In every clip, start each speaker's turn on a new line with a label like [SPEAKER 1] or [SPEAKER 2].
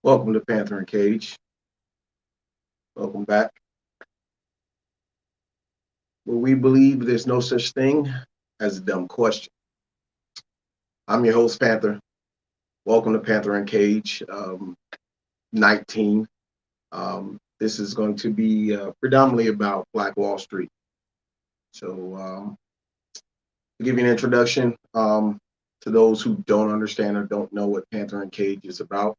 [SPEAKER 1] Welcome to Panther and Cage. Welcome back. Where we believe there's no such thing as a dumb question. I'm your host, Panther. Welcome to Panther and Cage 19. This is going to be predominantly about Black Wall Street. So, to give you an introduction to those who don't understand or don't know what Panther and Cage is about,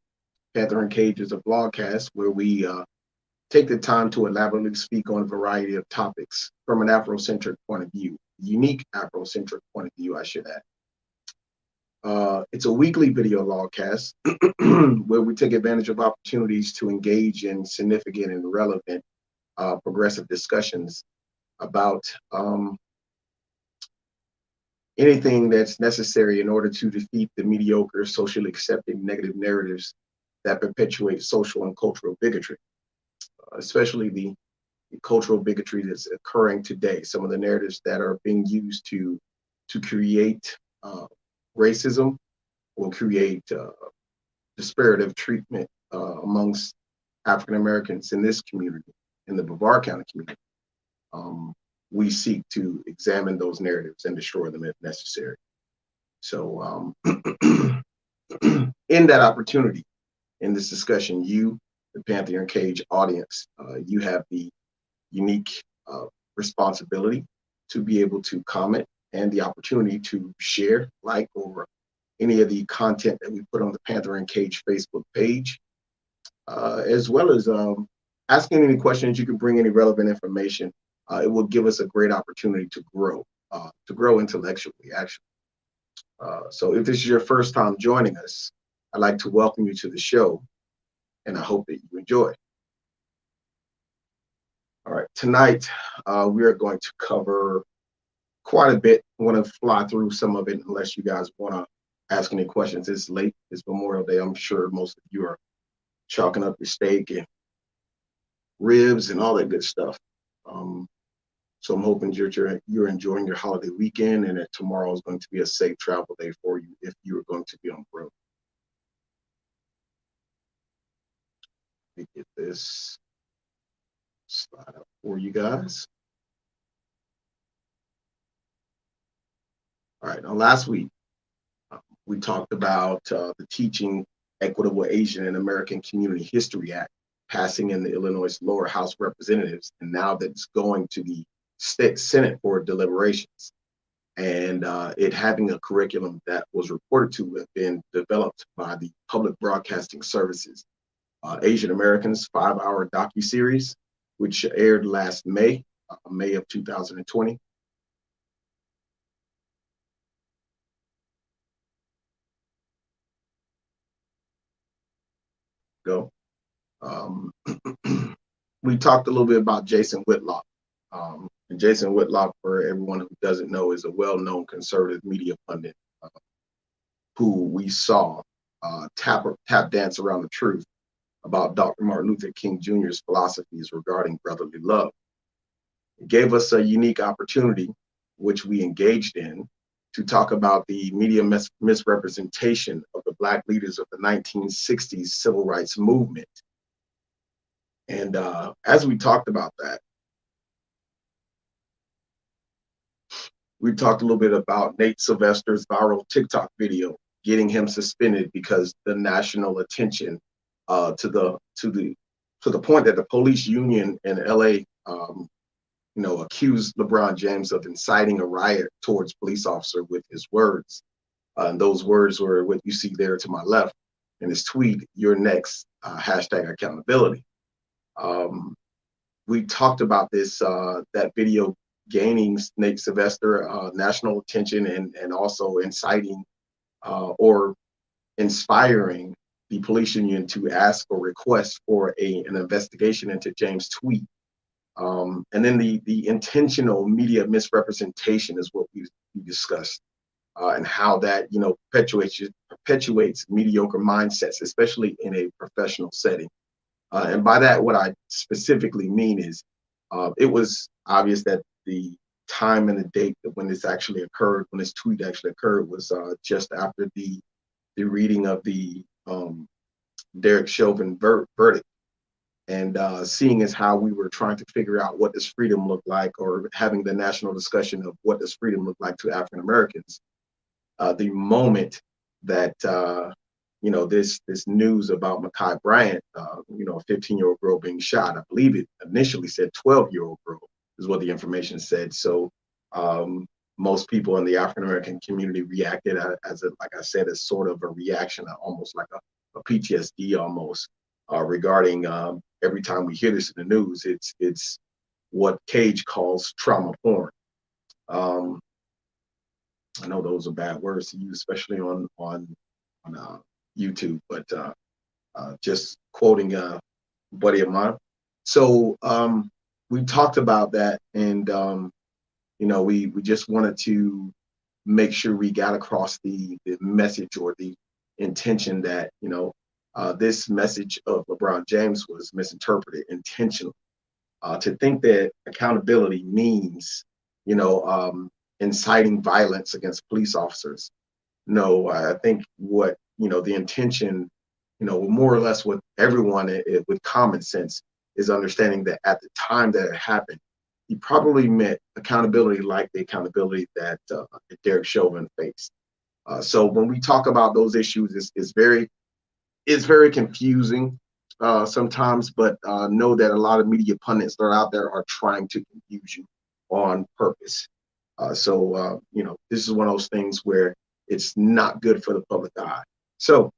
[SPEAKER 1] Panther and Cage is a blogcast where we take the time to elaborately speak on a variety of topics from an Afrocentric point of view, unique Afrocentric point of view, I should add. It's a weekly video logcast where we take advantage of opportunities to engage in significant and relevant progressive discussions about anything that's necessary in order to defeat the mediocre, socially accepted negative narratives that perpetuate social and cultural bigotry, especially the cultural bigotry that's occurring today. Some of the narratives that are being used to create racism or create disparative treatment amongst African Americans in this community, in the Brevard County community. We seek to examine those narratives and destroy them if necessary. So, in that opportunity, in this discussion, you, the Panther and Cage audience, you have the unique responsibility to be able to comment and the opportunity to share, like, or any of the content that we put on the Panther and Cage Facebook page, as well as asking any questions. You can bring any relevant information. It will give us a great opportunity to grow intellectually, actually. So if this is your first time joining us, I'd like to welcome you to the show, and I hope that you enjoy. All right, tonight we are going to cover quite a bit. I want to fly through some of it unless you guys want to ask any questions. It's late. It's Memorial Day. I'm sure most of you are chalking up your steak and ribs and all that good stuff. Um, so I'm hoping you're enjoying your holiday weekend and that tomorrow is going to be a safe travel day for you if you are going to be on the road. Let me get this slide up for you guys. All right. Now, last week, we talked about the Teaching Equitable Asian and American Community History Act passing in the Illinois Lower House of Representatives, and now that it's going to the state Senate for deliberations, and it having a curriculum that was reported to have been developed by the Public Broadcasting Services Asian Americans 5-hour docuseries, which aired last May, May of 2020. Go. Um, we talked a little bit about Jason Whitlock. And Jason Whitlock, for everyone who doesn't know, is a well-known conservative media pundit who we saw tap dance around the truth about Dr. Martin Luther King Jr.'s philosophies regarding brotherly love. It gave us a unique opportunity, which we engaged in, to talk about the media misrepresentation of the Black leaders of the 1960s civil rights movement. And as we talked about that, we talked a little bit about Nate Sylvester's viral TikTok video, getting him suspended because the national attention to the point that the police union in LA, accused LeBron James of inciting a riot towards police officer with his words. And those words were what you see there to my left in his tweet, "You're next," hashtag accountability. We talked about this, that video gaining Nate Sylvester national attention and also inciting or inspiring the police union to ask or request for an investigation into James' tweet. And then the intentional media misrepresentation is what we discussed, and how that perpetuates mediocre mindsets, especially in a professional setting. And by that, what I specifically mean is, it was obvious that the time and the date that when this actually occurred, when this tweet actually occurred, was just after the reading of the Derek Chauvin verdict, and seeing as how we were trying to figure out what does freedom look like, or having the national discussion of what does freedom look like to African Americans. The moment that this news about Ma'Khia Bryant, a 15-year-old girl being shot, I believe it initially said 12-year-old girl is what the information said. So most people in the African American community reacted as like I said, as sort of a reaction, almost like a PTSD almost, regarding every time we hear this in the news, it's what Cage calls trauma porn. I know those are bad words to use, especially on YouTube, but just quoting a buddy of mine. So we talked about that, and we just wanted to make sure we got across the message, or the intention that this message of LeBron James was misinterpreted intentionally. To think that accountability means, inciting violence against police officers. No, I think what, the intention, more or less what everyone with common sense is understanding that at the time that it happened, he probably meant accountability like the accountability that Derek Chauvin faced. So when we talk about those issues, it's very confusing sometimes, but know that a lot of media pundits that are out there are trying to confuse you on purpose. So this is one of those things where it's not good for the public eye. So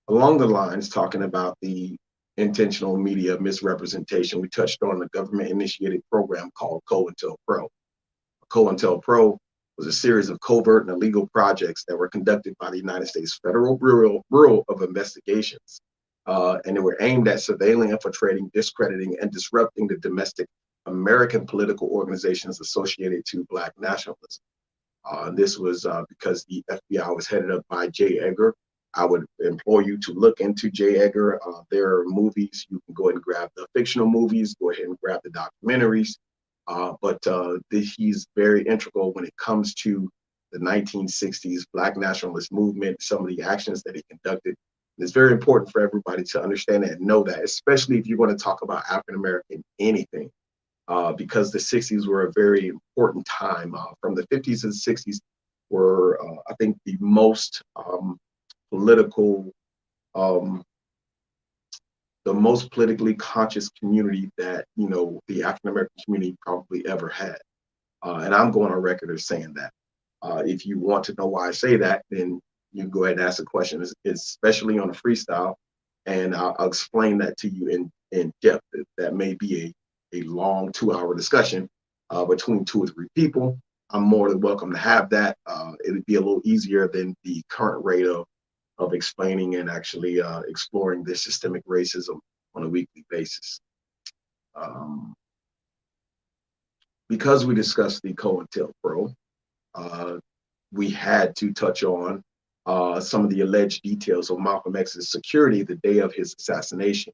[SPEAKER 1] along the lines, talking about the intentional media misrepresentation, we touched on the government-initiated program called COINTELPRO. COINTELPRO was a series of covert and illegal projects that were conducted by the United States Federal Bureau of Investigations. And they were aimed at surveilling, infiltrating, discrediting, and disrupting the domestic American political organizations associated to Black nationalism. This was because the FBI was headed up by J. Edgar. I would implore you to look into J. Edgar. There are movies. You can go ahead and grab the fictional movies, go ahead and grab the documentaries. But he's very integral when it comes to the 1960s Black nationalist movement, some of the actions that he conducted. And it's very important for everybody to understand that and know that, especially if you're going to talk about African American anything, because the 60s were a very important time. From the 50s to the 60s were, I think, the most political, the most politically conscious community that the African American community probably ever had. And I'm going on record as saying that. If you want to know why I say that, then you can go ahead and ask a question, especially on a freestyle, and I'll explain that to you in depth. That may be a long 2-hour discussion between 2 or 3 people. I'm more than welcome to have that. It'd be a little easier than the current rate of explaining and actually exploring this systemic racism on a weekly basis. Because we discussed the COINTELPRO, we had to touch on some of the alleged details of Malcolm X's security the day of his assassination.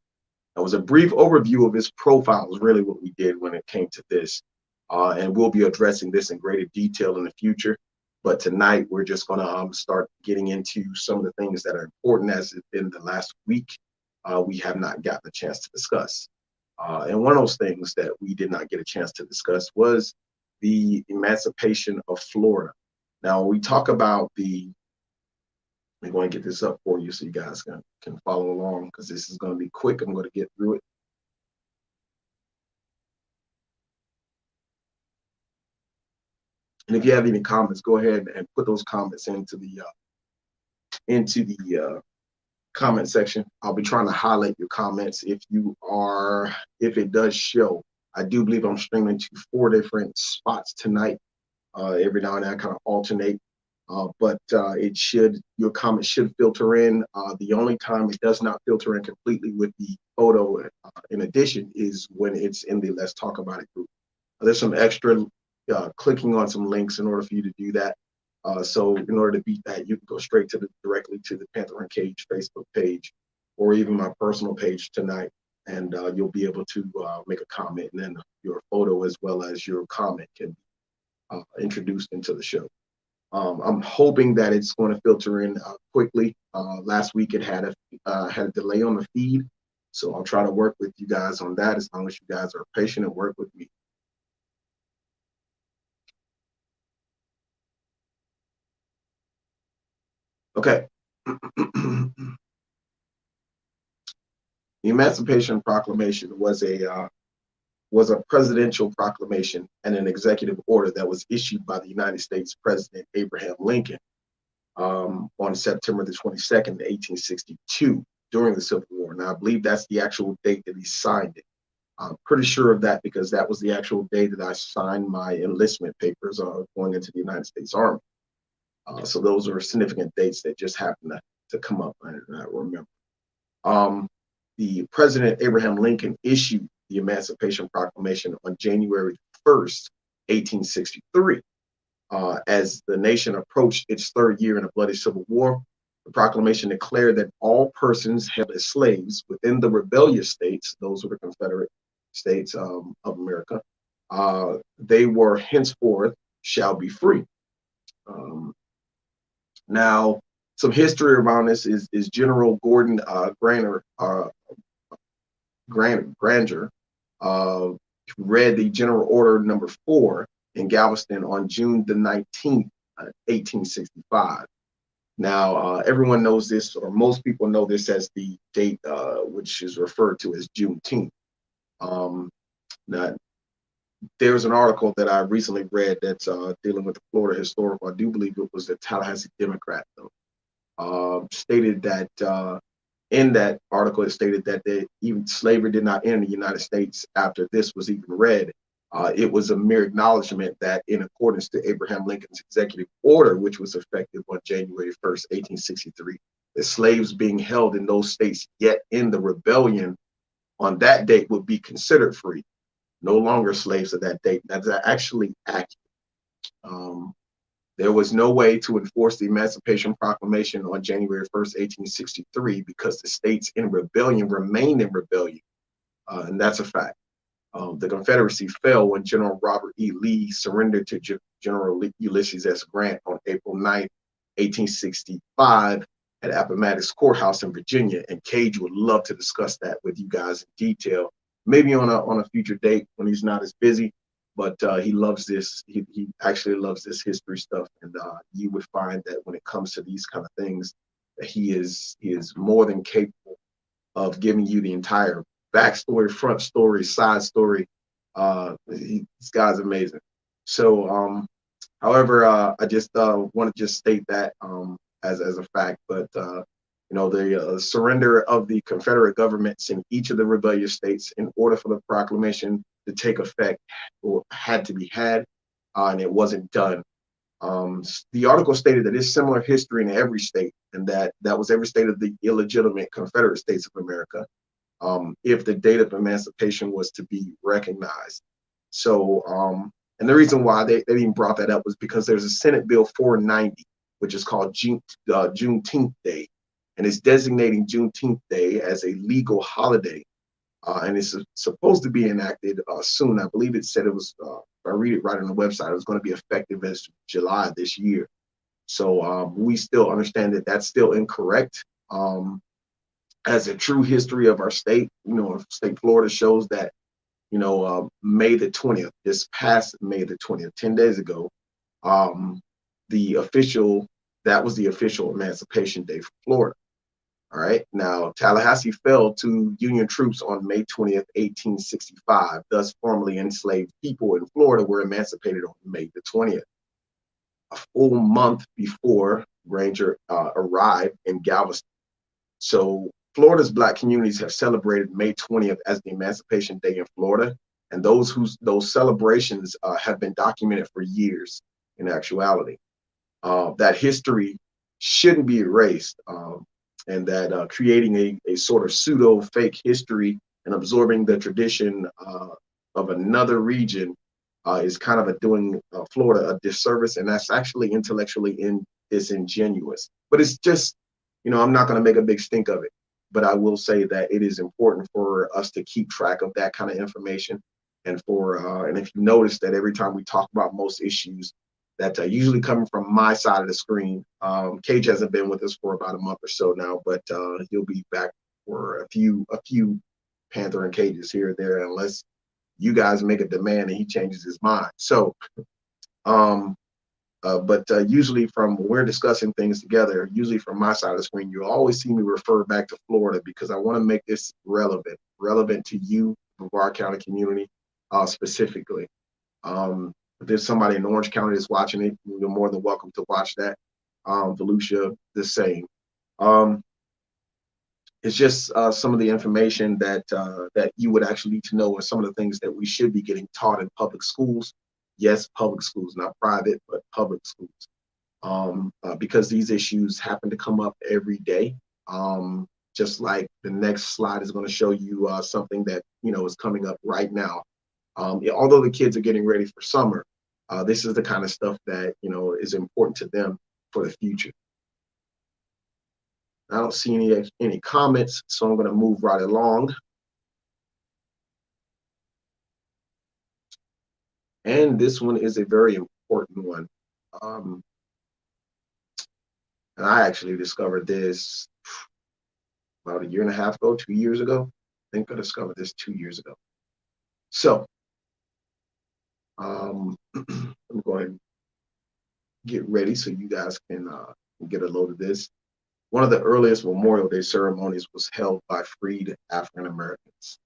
[SPEAKER 1] That was a brief overview of his profile, is really what we did when it came to this. And we'll be addressing this in greater detail in the future. But tonight, we're just going to start getting into some of the things that are important, as in the last week we have not gotten a chance to discuss. And one of those things that we did not get a chance to discuss was the emancipation of Florida. Now, we talk about I'm going to get this up for you so you guys can follow along, because this is going to be quick. I'm going to get through it. And if you have any comments, go ahead and put those comments into the comment section. I'll be trying to highlight your comments if it does show. I do believe I'm streaming to 4 different spots tonight. Every now and then I kind of alternate, but your comments should filter in. The only time it does not filter in completely with the photo, in addition, is when it's in the Let's Talk About It group. There's some extra clicking on some links in order for you to do that. So in order to beat that, you can go straight directly to the Panther and Cage Facebook page, or even my personal page tonight, and you'll be able to make a comment, and then your photo as well as your comment can be introduced into the show. I'm hoping that it's going to filter in quickly. Last week it had a delay on the feed, so I'll try to work with you guys on that as long as you guys are patient and work with me. Okay. The Emancipation Proclamation was a presidential proclamation and an executive order that was issued by the United States President Abraham Lincoln on September the 22nd, 1862, during the Civil War. Now, I believe that's the actual date that he signed it. I'm pretty sure of that because that was the actual day that I signed my enlistment papers going into the United States Army. So those are significant dates that just happened to come up, and I remember. Um, the President Abraham Lincoln issued the Emancipation Proclamation on January 1st, 1863. As the nation approached its third year in a bloody civil war, the proclamation declared that all persons held as slaves within the rebellious states, those were the Confederate states of America, they were henceforth shall be free. Um, Now, some history around this is General Gordon Granger uh, read the General Order number 4 in Galveston on June the 19th, 1865. Now, everyone knows this, or most people know this as the date which is referred to as Juneteenth. Um, now, there's an article that I recently read that's dealing with the Florida historical. I do believe it was the Tallahassee Democrat, though, stated that in that article, it stated that even slavery did not end in the United States after this was even read. It was a mere acknowledgement that in accordance to Abraham Lincoln's executive order, which was effective on January 1st, 1863, the slaves being held in those states yet in the rebellion on that date would be considered free, no longer slaves at that date. That's actually accurate. Um, there was no way to enforce the Emancipation Proclamation on January 1st, 1863, because the states in rebellion remained in rebellion, and that's a fact. The Confederacy fell when General Robert E. Lee surrendered to General Ulysses S. Grant on April 9th, 1865, at Appomattox Courthouse in Virginia. And Cage would love to discuss that with you guys in detail, maybe on a future date when he's not as busy. But he loves this. He actually loves this history stuff, and you would find that when it comes to these kind of things, that he is more than capable of giving you the entire backstory, front story, side story. This guy's amazing. So, however, I just want to just state that as a fact. But the surrender of the Confederate governments in each of the rebellious states in order for the proclamation to take effect or had to be had, and it wasn't done. The article stated that it's similar history in every state, and that was every state of the illegitimate Confederate States of America, if the date of emancipation was to be recognized. So, and the reason why they even brought that up was because there's a Senate Bill 490, which is called Juneteenth Day, and it's designating Juneteenth Day as a legal holiday. And it's supposed to be enacted soon. I believe it said it was, if I read it right on the website, it was going to be effective as July this year. So we still understand that that's still incorrect. As a true history of our state, state Florida shows that, May the 20th, this past May the 20th, 10 days ago, that was the official Emancipation Day for Florida. All right. Now, Tallahassee fell to Union troops on May 20th, 1865. Thus, formerly enslaved people in Florida were emancipated on May the 20th. A full month before Granger arrived in Galveston. So, Florida's Black communities have celebrated May 20th as the Emancipation Day in Florida. And those celebrations have been documented for years in actuality. That history shouldn't be erased. And that creating a sort of pseudo fake history and absorbing the tradition of another region is kind of doing Florida a disservice, and that's actually intellectually disingenuous. But it's just, I'm not going to make a big stink of it, but I will say that it is important for us to keep track of that kind of information, and if you notice that every time we talk about most issues, that usually coming from my side of the screen. Cage hasn't been with us for about a month or so now, but he'll be back for a few Panther and Cages here and there, unless you guys make a demand and he changes his mind. So, but usually from when we're discussing things together, usually from my side of the screen, you always see me refer back to Florida because I want to make this relevant to you, the Brevard County community, specifically. If there's somebody in Orange County that's watching it, you're more than welcome to watch that. Volusia, the same. It's just some of the information that you would actually need to know, and some of the things that we should be getting taught in public schools. Yes, public schools, not private, but public schools, because these issues happen to come up every day. Just like the next slide is going to show you something that is coming up right now. Although the kids are getting ready for summer, this is the kind of stuff that is important to them for the future. I don't see any comments, so I'm going to move right along. And this one is a very important one. And I actually discovered this about a year and a half ago, 2 years ago. I think I discovered this 2 years ago. So I'm going to get ready so you guys can get a load of this. One of the earliest Memorial Day ceremonies was held by freed African Americans.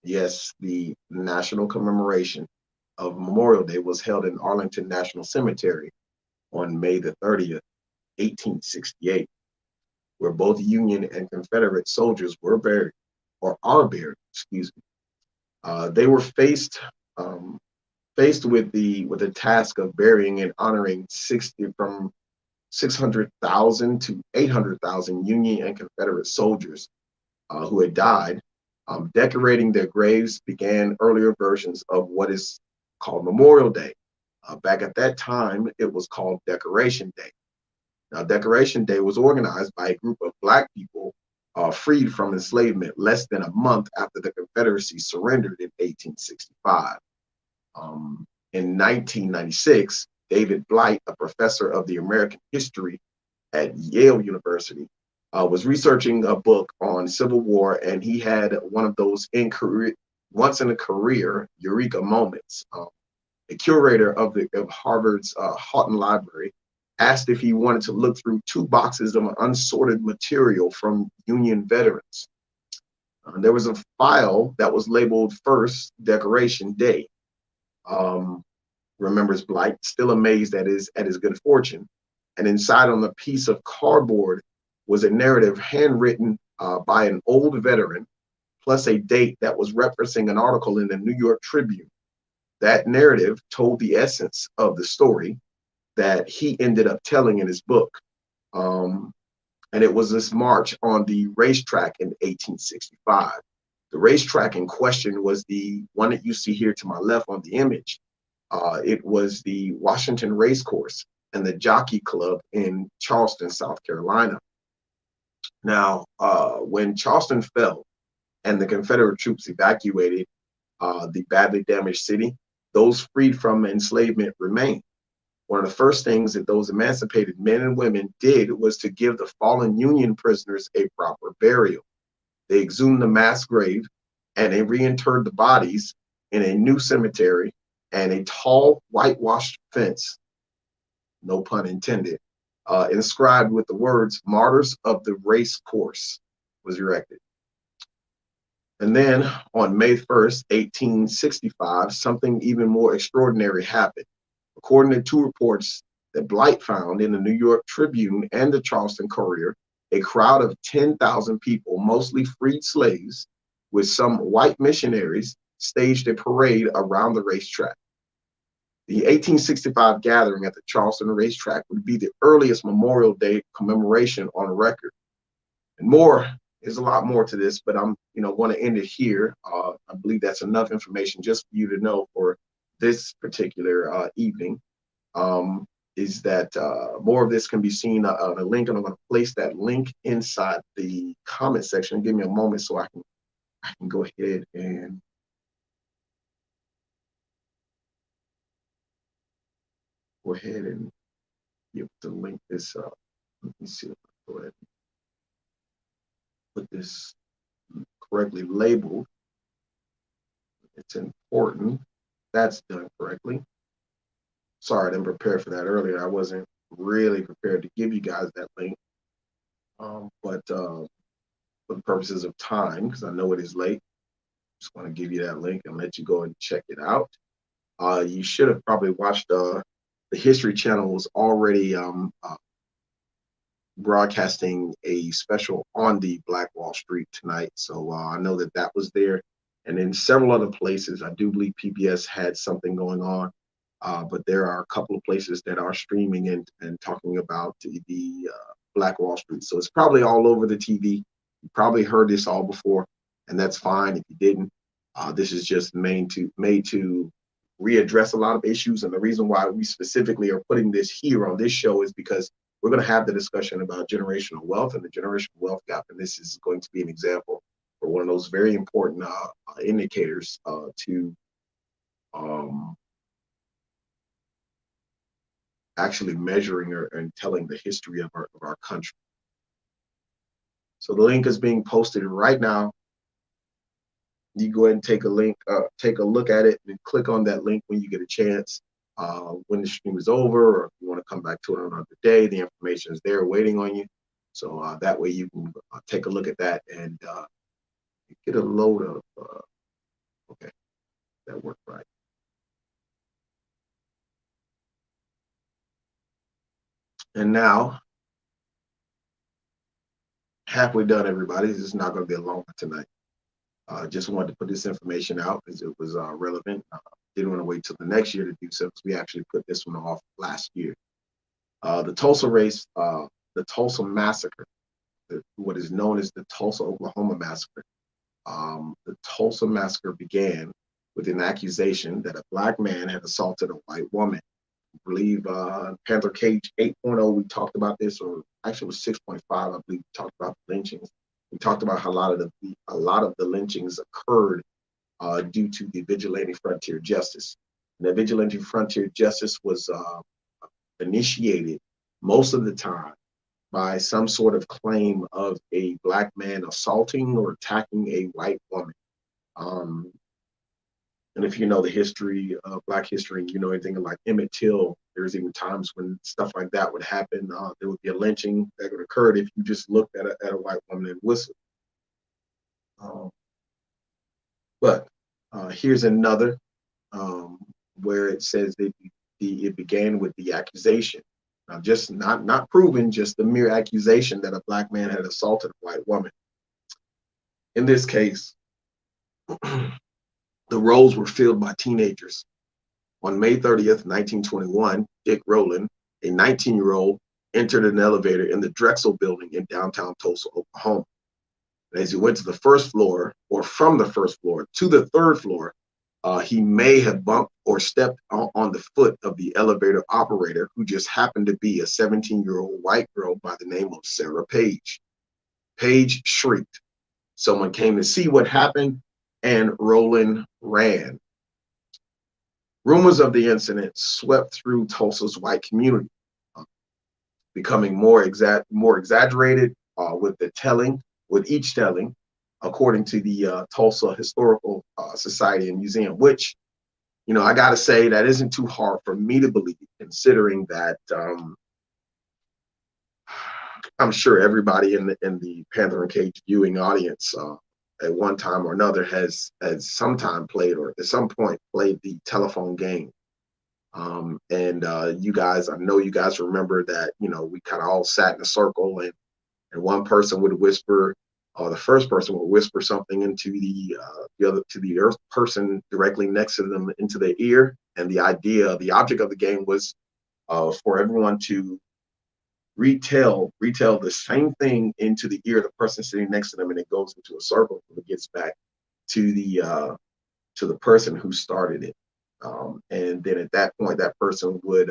[SPEAKER 1] Yes, the national commemoration of Memorial Day was held in Arlington National Cemetery on May the 30th, 1868, where both Union and Confederate soldiers were buried, or are buried, excuse me. They were faced with the task of burying and honoring 600,000 to 800,000 Union and Confederate soldiers who had died. Decorating their graves began earlier versions of what is called Memorial Day. Back at that time, it was called Decoration Day. Now, Decoration Day was organized by a group of Black people freed from enslavement less than a month after the Confederacy surrendered in 1865. In 1996, David Blight, a professor of the American history at Yale University, was researching a book on Civil War, and he had one of those once in a career eureka moments. The curator of Harvard's Houghton Library asked if he wanted to look through 2 boxes of unsorted material from Union veterans. There was a file that was labeled First Decoration Day. Remembers Blight, still amazed at his good fortune. And inside on a piece of cardboard was a narrative handwritten by an old veteran, plus a date that was referencing an article in the New York Tribune. That narrative told the essence of the story that he ended up telling in his book. And it was this march on the racetrack in 1865. The racetrack in question was the one that you see here to my left on the image. It was the Washington Race Course and the Jockey Club in Charleston, South Carolina. Now, when Charleston fell and the Confederate troops evacuated the badly damaged city, those freed from enslavement remained. One of the first things that those emancipated men and women did was to give the fallen Union prisoners a proper burial. They exhumed the mass grave and they reinterred the bodies in a new cemetery, and a tall whitewashed fence, no pun intended, inscribed with the words "Martyrs of the Race Course" was erected. And then on May 1st, 1865, something even more extraordinary happened. According to 2 reports that Blight found in the New York Tribune and the Charleston Courier, a crowd of 10,000 people, mostly freed slaves, with some white missionaries, staged a parade around the racetrack. The 1865 gathering at the Charleston racetrack would be the earliest Memorial Day commemoration on record. And there's a lot more to this, but I'm want to end it here. I believe that's enough information just for you to know for this particular evening. Is that more of this can be seen on a link, and I'm going to place that link inside the comment section. Give me a moment so I can go ahead and go ahead and give to link this up. Let me see if I go ahead and put this correctly labeled. It's important. That's done correctly. Sorry, I didn't prepare for that earlier. I wasn't really prepared to give you guys that link. But for the purposes of time, because I know it is late, I'm just going to give you that link and let you go and check it out. You should have probably watched the History Channel was already broadcasting a special on the Black Wall Street tonight. So I know that that was there. And in several other places, I do believe PBS had something going on. But there are a couple of places that are streaming and talking about the Black Wall Street. So it's probably all over the TV. You probably heard this all before, and that's fine if you didn't. This is just made to readdress a lot of issues. And the reason why we specifically are putting this here on this show is because we're going to have the discussion about generational wealth and the generational wealth gap. And this is going to be an example for one of those very important indicators to actually measuring and telling the history of our country. So the link is being posted right now. You go ahead and take a look at it and click on that link when you get a chance. When the stream is over, or if you want to come back to it another day, the information is there waiting on you. So that way you can take a look at that and get a load of, okay, that worked right. And now, halfway done, everybody. This is not going to be a long one tonight. Just wanted to put this information out because it was relevant. Didn't want to wait till the next year to do so because we actually put this one off last year. The Tulsa Race, the Tulsa Massacre, what is known as the Tulsa, Oklahoma Massacre. The Tulsa Massacre began with an accusation that a Black man had assaulted a white woman. I believe Panther Cage 8.0, we talked about this, or actually it was 6.5, I believe we talked about the lynchings. We talked about how a lot of the lynchings occurred due to the vigilante frontier justice. And the vigilante frontier justice was initiated most of the time by some sort of claim of a Black man assaulting or attacking a white woman. And if you know the history of Black history, and you know anything like Emmett Till, there's even times when stuff like that would happen. There would be a lynching that would occur if you just looked at a white woman and whistled. But here's another where it says that it began with the accusation. Now, just not proven, just the mere accusation that a Black man had assaulted a white woman. In this case, the roles were filled by teenagers. On May 30th, 1921, Dick Rowland, a 19-year-old, entered an elevator in the Drexel building in downtown Tulsa, Oklahoma. And as he went to the first floor, or from the first floor to the third floor, he may have bumped or stepped on the foot of the elevator operator, who just happened to be a 17-year-old white girl by the name of Sarah Page. Page shrieked. Someone came to see what happened, and Rowland ran. Rumors of the incident swept through Tulsa's white community, becoming more exaggerated with each telling, according to the Tulsa Historical Society and Museum, which, you know, I got to say that isn't too hard for me to believe, considering that I'm sure everybody in the Panther and Cage viewing audience at one time or another has sometime played, or at some point played, the telephone game. And you guys, I know you guys remember that, you know, we kind of all sat in a circle, and one person would whisper, or the first person would whisper something into the other person directly next to them into their ear. And the object of the game was for everyone to retell the same thing into the ear of the person sitting next to them, and it goes into a circle and it gets back to the person who started it. And then at that point, that person would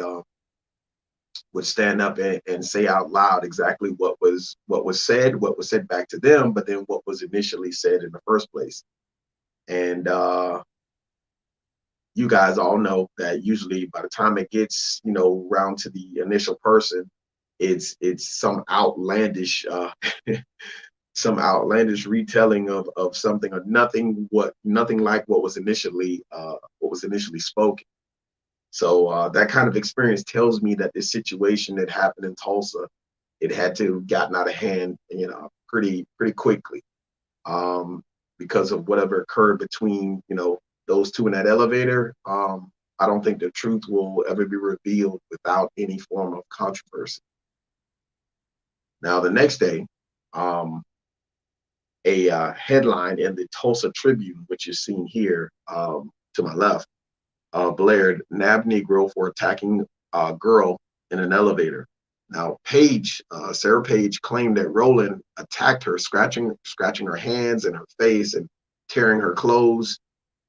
[SPEAKER 1] stand up and say out loud exactly what was said back to them, but then what was initially said in the first place. And you guys all know that usually by the time it gets, around to the initial person, it's some outlandish retelling of something, or nothing like what was initially spoken. So that kind of experience tells me that this situation that happened in Tulsa, it had to have gotten out of hand, pretty quickly, um, because of whatever occurred between, those two in that elevator. I don't think the truth will ever be revealed without any form of controversy. Now, the next day, um, a headline in the Tulsa Tribune, which is seen here, to my left, blared "Nab Negro for attacking a girl in an elevator." Now, Sarah Page claimed that Rowland attacked her, scratching her hands and her face and tearing her clothes.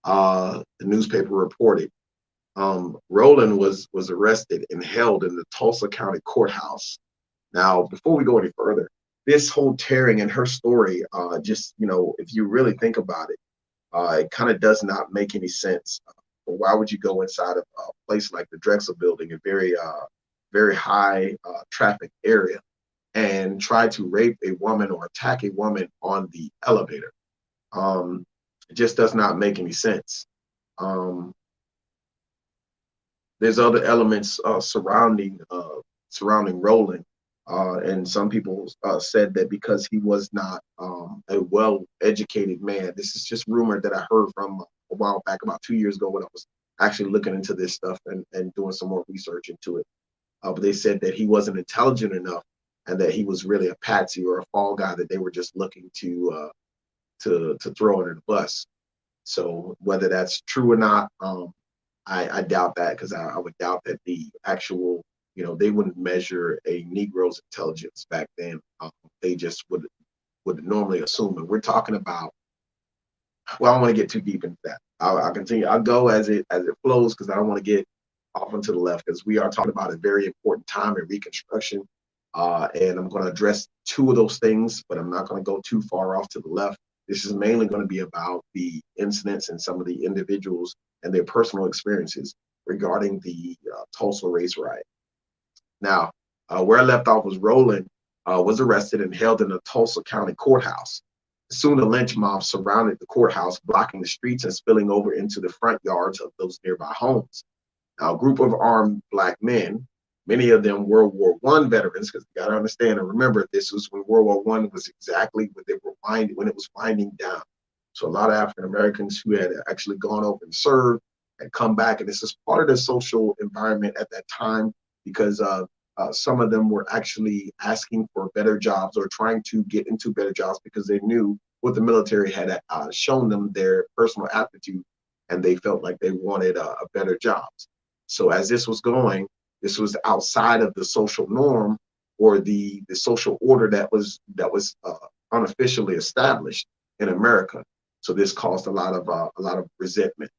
[SPEAKER 1] The newspaper reported. Rowland was arrested and held in the Tulsa County Courthouse. Now, before we go any further, this whole tearing and her story, just, if you really think about it, it kind of does not make any sense. Why would you go inside of a place like the Drexel Building, a very high traffic area, and try to rape a woman or attack a woman on the elevator? It just does not make any sense. Um, there's other elements surrounding Roland, and some people said that because he was not a well-educated man. This is just rumor that I heard from a while back, about 2 years ago, when I was actually looking into this stuff and doing some more research into it. But they said that he wasn't intelligent enough, and that he was really a patsy or a fall guy that they were just looking to throw under the bus. So whether that's true or not, I doubt that, because I would doubt that the actual, they wouldn't measure a Negro's intelligence back then. They just would normally assume. And we're talking about, well, I don't want to get too deep into that. I'll continue. I'll go as it flows, because I don't want to get off into the left, because we are talking about a very important time in Reconstruction. And I'm going to address two of those things, but I'm not going to go too far off to the left. This is mainly going to be about the incidents and some of the individuals and their personal experiences regarding the Tulsa race riot. Now, where I left off was Rowland was arrested and held in the Tulsa County Courthouse. Soon a lynch mob surrounded the courthouse, blocking the streets and spilling over into the front yards of those nearby homes. Now, a group of armed Black men, many of them World War I veterans, because you got to understand and remember, this was when World War I was exactly when it was winding down. So a lot of African Americans who had actually gone over and served had come back, and this is part of the social environment at that time, because some of them were actually asking for better jobs or trying to get into better jobs, because they knew what the military had shown them, their personal aptitude, and they felt like they wanted a better jobs. So as this was going, this was outside of the social norm, or the social order that was unofficially established in America. So this caused a lot of resentment.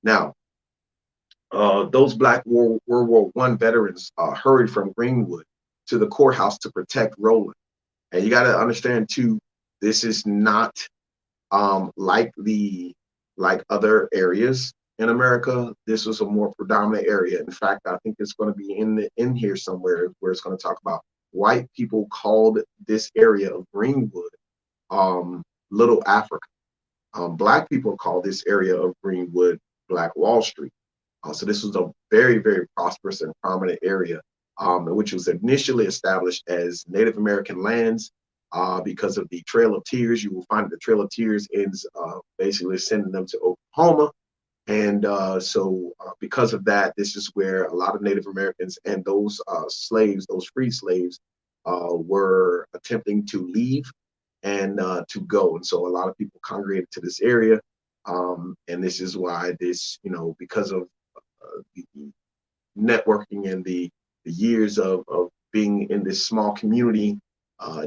[SPEAKER 1] Now, those Black World War I veterans hurried from Greenwood to the courthouse to protect Rowland. And you got to understand too, this is not like other areas in America. This was a more predominant area. In fact, I think it's going to be in here somewhere, where it's going to talk about white people called this area of Greenwood Little Africa. Black people call this area of Greenwood Black Wall Street. So this was a very, very prosperous and prominent area, which was initially established as Native American lands. Because of the Trail of Tears, you will find that the Trail of Tears ends basically sending them to Oklahoma. And so because of that, this is where a lot of Native Americans and those slaves, those free slaves, were attempting to leave and to go. And so a lot of people congregated to this area. And this is why this, because of the networking and the years of being in this small community,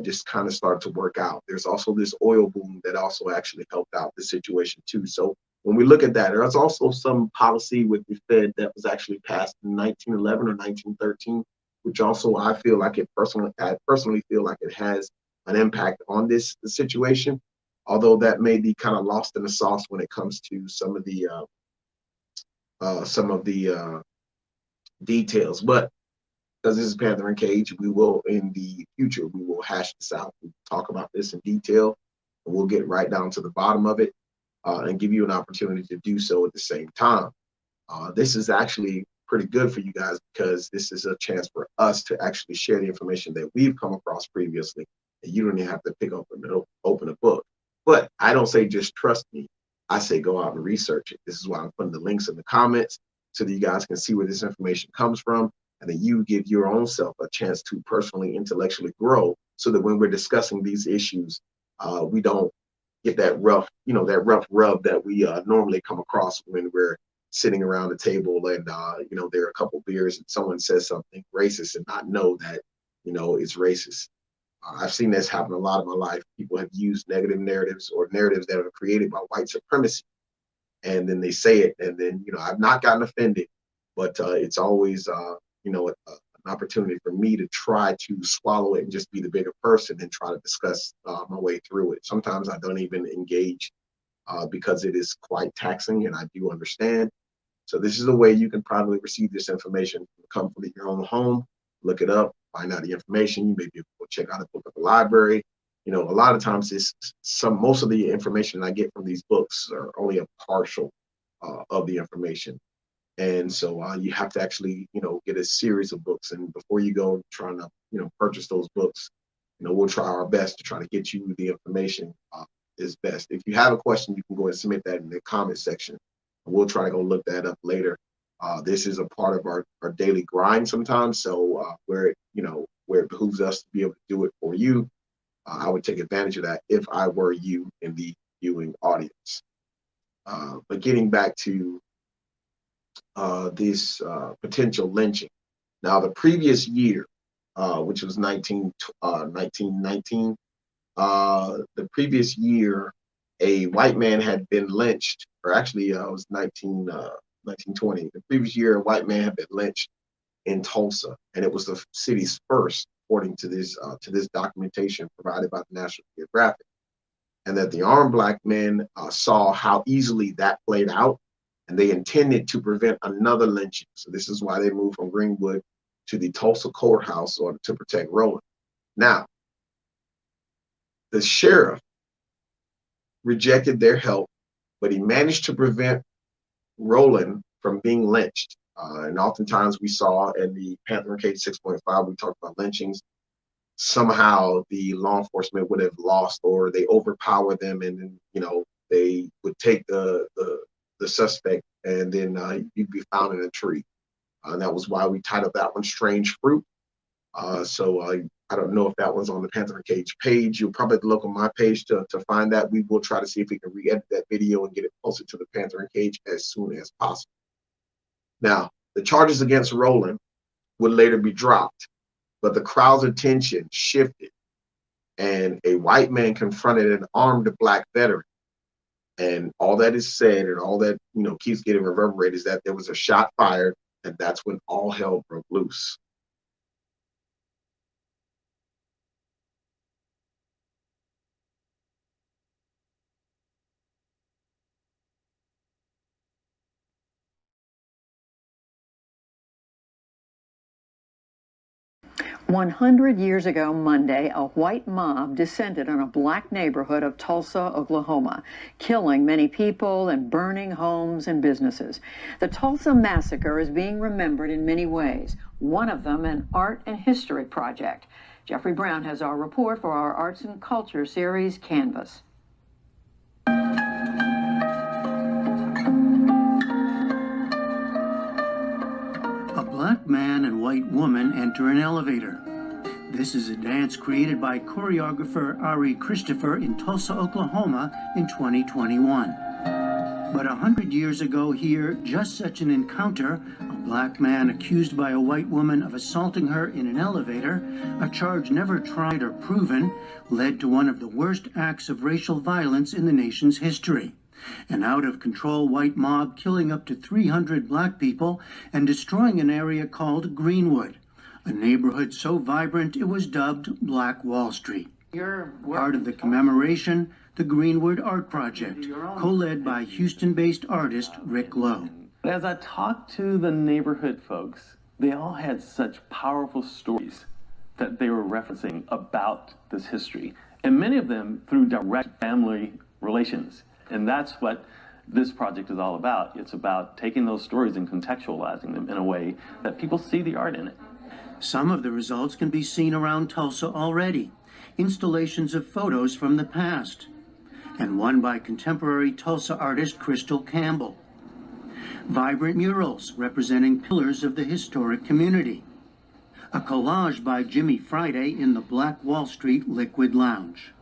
[SPEAKER 1] just kind of started to work out. There's also this oil boom that also actually helped out the situation too. So when we look at that, there's also some policy with the Fed that was actually passed in 1911 or 1913, which also I personally feel like it has an impact on this situation, although that may be kind of lost in the sauce when it comes to some of the some of the details. But because this is Panther and Cage, we will, in the future, we will hash this out. We'll talk about this in detail, and we'll get right down to the bottom of it, and give you an opportunity to do so at the same time. This is actually pretty good for you guys because this is a chance for us to actually share the information that we've come across previously, and you don't even have to pick up and open a book. But I don't say just trust me. I say go out and research it. This is why I'm putting the links in the comments so that you guys can see where this information comes from, and then you give your own self a chance to personally, intellectually grow, so that when we're discussing these issues, we don't get that rough, that rough rub that we normally come across when we're sitting around the table and there are a couple beers and someone says something racist and not know that it's racist. I've seen this happen a lot in my life. People have used negative narratives or narratives that are created by white supremacy, and then they say it, and then I've not gotten offended, but it's always an opportunity for me to try to swallow it and just be the bigger person and try to discuss my way through it. Sometimes I don't even engage because it is quite taxing, and I do understand. So this is a way you can probably receive this information. Come from your own home, look it up, find out the information. You may be able to check out a book at the library. A lot of times most of the information I get from these books are only a partial of the information. And so you have to actually, get a series of books. And before you go trying to, purchase those books, we'll try our best to try to get you the information is best. If you have a question, you can go and submit that in the comment section. We'll try to go look that up later. This is a part of our daily grind sometimes. So where it behooves us to be able to do it for you, I would take advantage of that if I were you in the viewing audience. But getting back to this potential lynching. Now, the previous year, which was 1919, the previous year, a white man had been lynched, or actually it was 1920. The previous year, a white man had been lynched in Tulsa, and it was the city's first, according to this documentation provided by the National Geographic. And that the armed black men saw how easily that played out, and they intended to prevent another lynching. So this is why they moved from Greenwood to the Tulsa courthouse to protect Roland. Now, the sheriff rejected their help, but he managed to prevent Roland from being lynched. And oftentimes we saw in the Panther and Cage 6.5, we talked about lynchings. Somehow the law enforcement would have lost, or they overpower them, and then they would take the suspect, and then you'd be found in a tree. And that was why we titled that one "Strange Fruit." So I don't know if that was on the Panther and Cage page. You'll probably look on my page to find that. We will try to see if we can re-edit that video and get it posted to the Panther and Cage as soon as possible. Now, the charges against Roland would later be dropped, but the crowd's attention shifted, and a white man confronted an armed black veteran. And all that is said, and all that keeps getting reverberated, is that there was a shot fired, and that's when all hell broke loose.
[SPEAKER 2] "100 years ago Monday, a white mob descended on a black neighborhood of Tulsa, Oklahoma, killing many people and burning homes and businesses. The Tulsa Massacre is being remembered in many ways, one of them an art and history project. Jeffrey Brown has our report for our Arts and Culture series, Canvas.
[SPEAKER 3] A black man and white woman enter an elevator. This is a dance created by choreographer Ari Christopher in Tulsa, Oklahoma in 2021. But 100 years ago here, just such an encounter, a black man accused by a white woman of assaulting her in an elevator, a charge never tried or proven, led to one of the worst acts of racial violence in the nation's history. An out-of-control white mob killing up to 300 black people and destroying an area called Greenwood, a neighborhood so vibrant it was dubbed Black Wall Street. Part of the commemoration, the Greenwood Art Project, co-led by Houston-based artist Rick Lowe.
[SPEAKER 4] As I talked to the neighborhood folks, they all had such powerful stories that they were referencing about this history, and many of them through direct family relations. And that's what this project is all about. It's about taking those stories and contextualizing them in a way that people see the art in it.
[SPEAKER 3] Some of the results can be seen around Tulsa already. Installations of photos from the past, and one by contemporary Tulsa artist Crystal Campbell. Vibrant murals representing pillars of the historic community. A collage by Jimmy Friday in the Black Wall Street Liquid Lounge.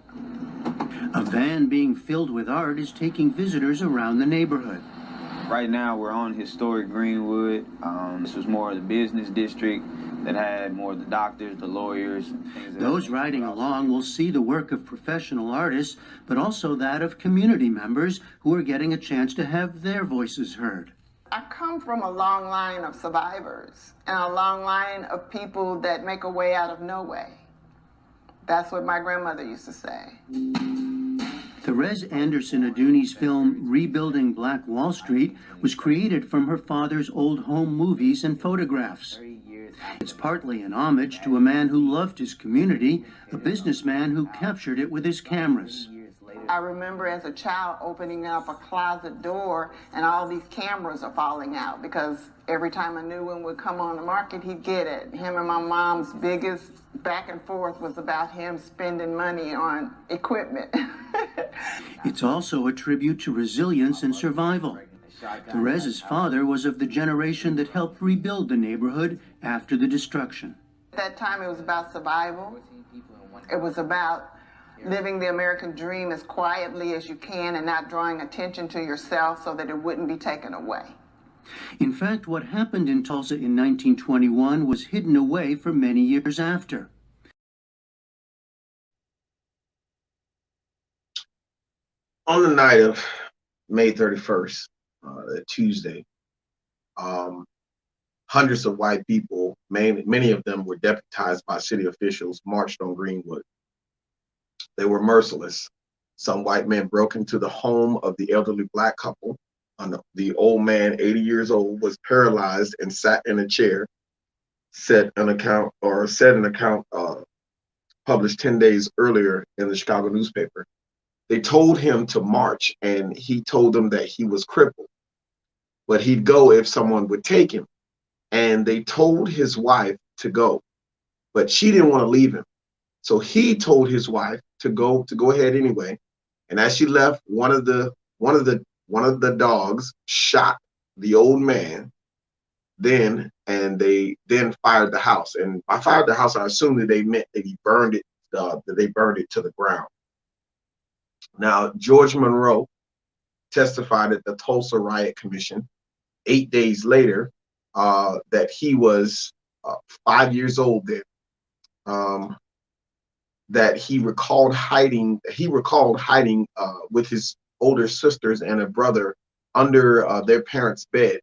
[SPEAKER 3] A van being filled with art is taking visitors around the neighborhood.
[SPEAKER 5] Right now we're on historic Greenwood. This was more of the business district that had more of the doctors, the lawyers.
[SPEAKER 3] Those riding along will see the work of professional artists, but also that of community members who are getting a chance to have their voices heard.
[SPEAKER 6] I come from a long line of survivors and a long line of people that make a way out of no way. That's what my grandmother used to say.
[SPEAKER 3] Therese Anderson Aduni's film Rebuilding Black Wall Street was created from her father's old home movies and photographs. It's partly an homage to a man who loved his community, a businessman who captured it with his cameras.
[SPEAKER 6] I remember as a child opening up a closet door and all these cameras are falling out because every time a new one would come on the market, he'd get it. Him and my mom's biggest back and forth was about him spending money on equipment.
[SPEAKER 3] It's also a tribute to resilience and survival. Therese's father was of the generation that helped rebuild the neighborhood after the destruction.
[SPEAKER 6] At that time, it was about survival. It was about living the American dream as quietly as you can and not drawing attention to yourself so that it wouldn't be taken away.
[SPEAKER 3] In fact, what happened in Tulsa in 1921 was hidden away for many years after.
[SPEAKER 1] On the night of May 31st, Tuesday, hundreds of white people, many of them were deputized by city officials, marched on Greenwood. They were merciless. Some white men broke into the home of the elderly black couple. The old man, 80 years old, was paralyzed and sat in a chair, said an account published 10 days earlier in the Chicago newspaper. They told him to march, and he told them that he was crippled, but he'd go if someone would take him. And they told his wife to go, but she didn't want to leave him. So he told his wife to go ahead anyway. And as she left, one of the dogs shot the old man. Then they fired the house. And by fired the house, I assume that they meant that they burned it to the ground. Now, George Monroe testified at the Tulsa Riot Commission 8 days later that he was 5 years old then. That he recalled hiding with his older sisters and a brother under their parents' bed.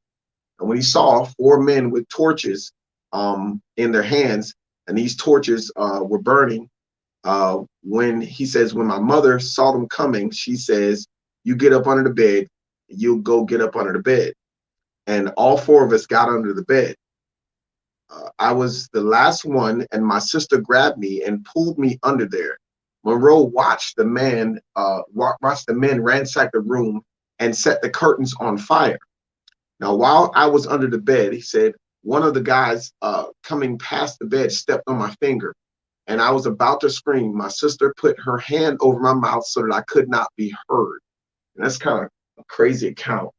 [SPEAKER 1] And when he saw 4 men with torches in their hands, and these torches were burning, when my mother saw them coming, she says, "You get up under the bed, you'll go get up under the bed." And all 4 of us got under the bed. I was the last one, and my sister grabbed me and pulled me under there. Monroe watched the men ransack the room and set the curtains on fire. Now, while I was under the bed, he said, one of the guys coming past the bed stepped on my finger, and I was about to scream. My sister put her hand over my mouth so that I could not be heard. And that's kind of a crazy account.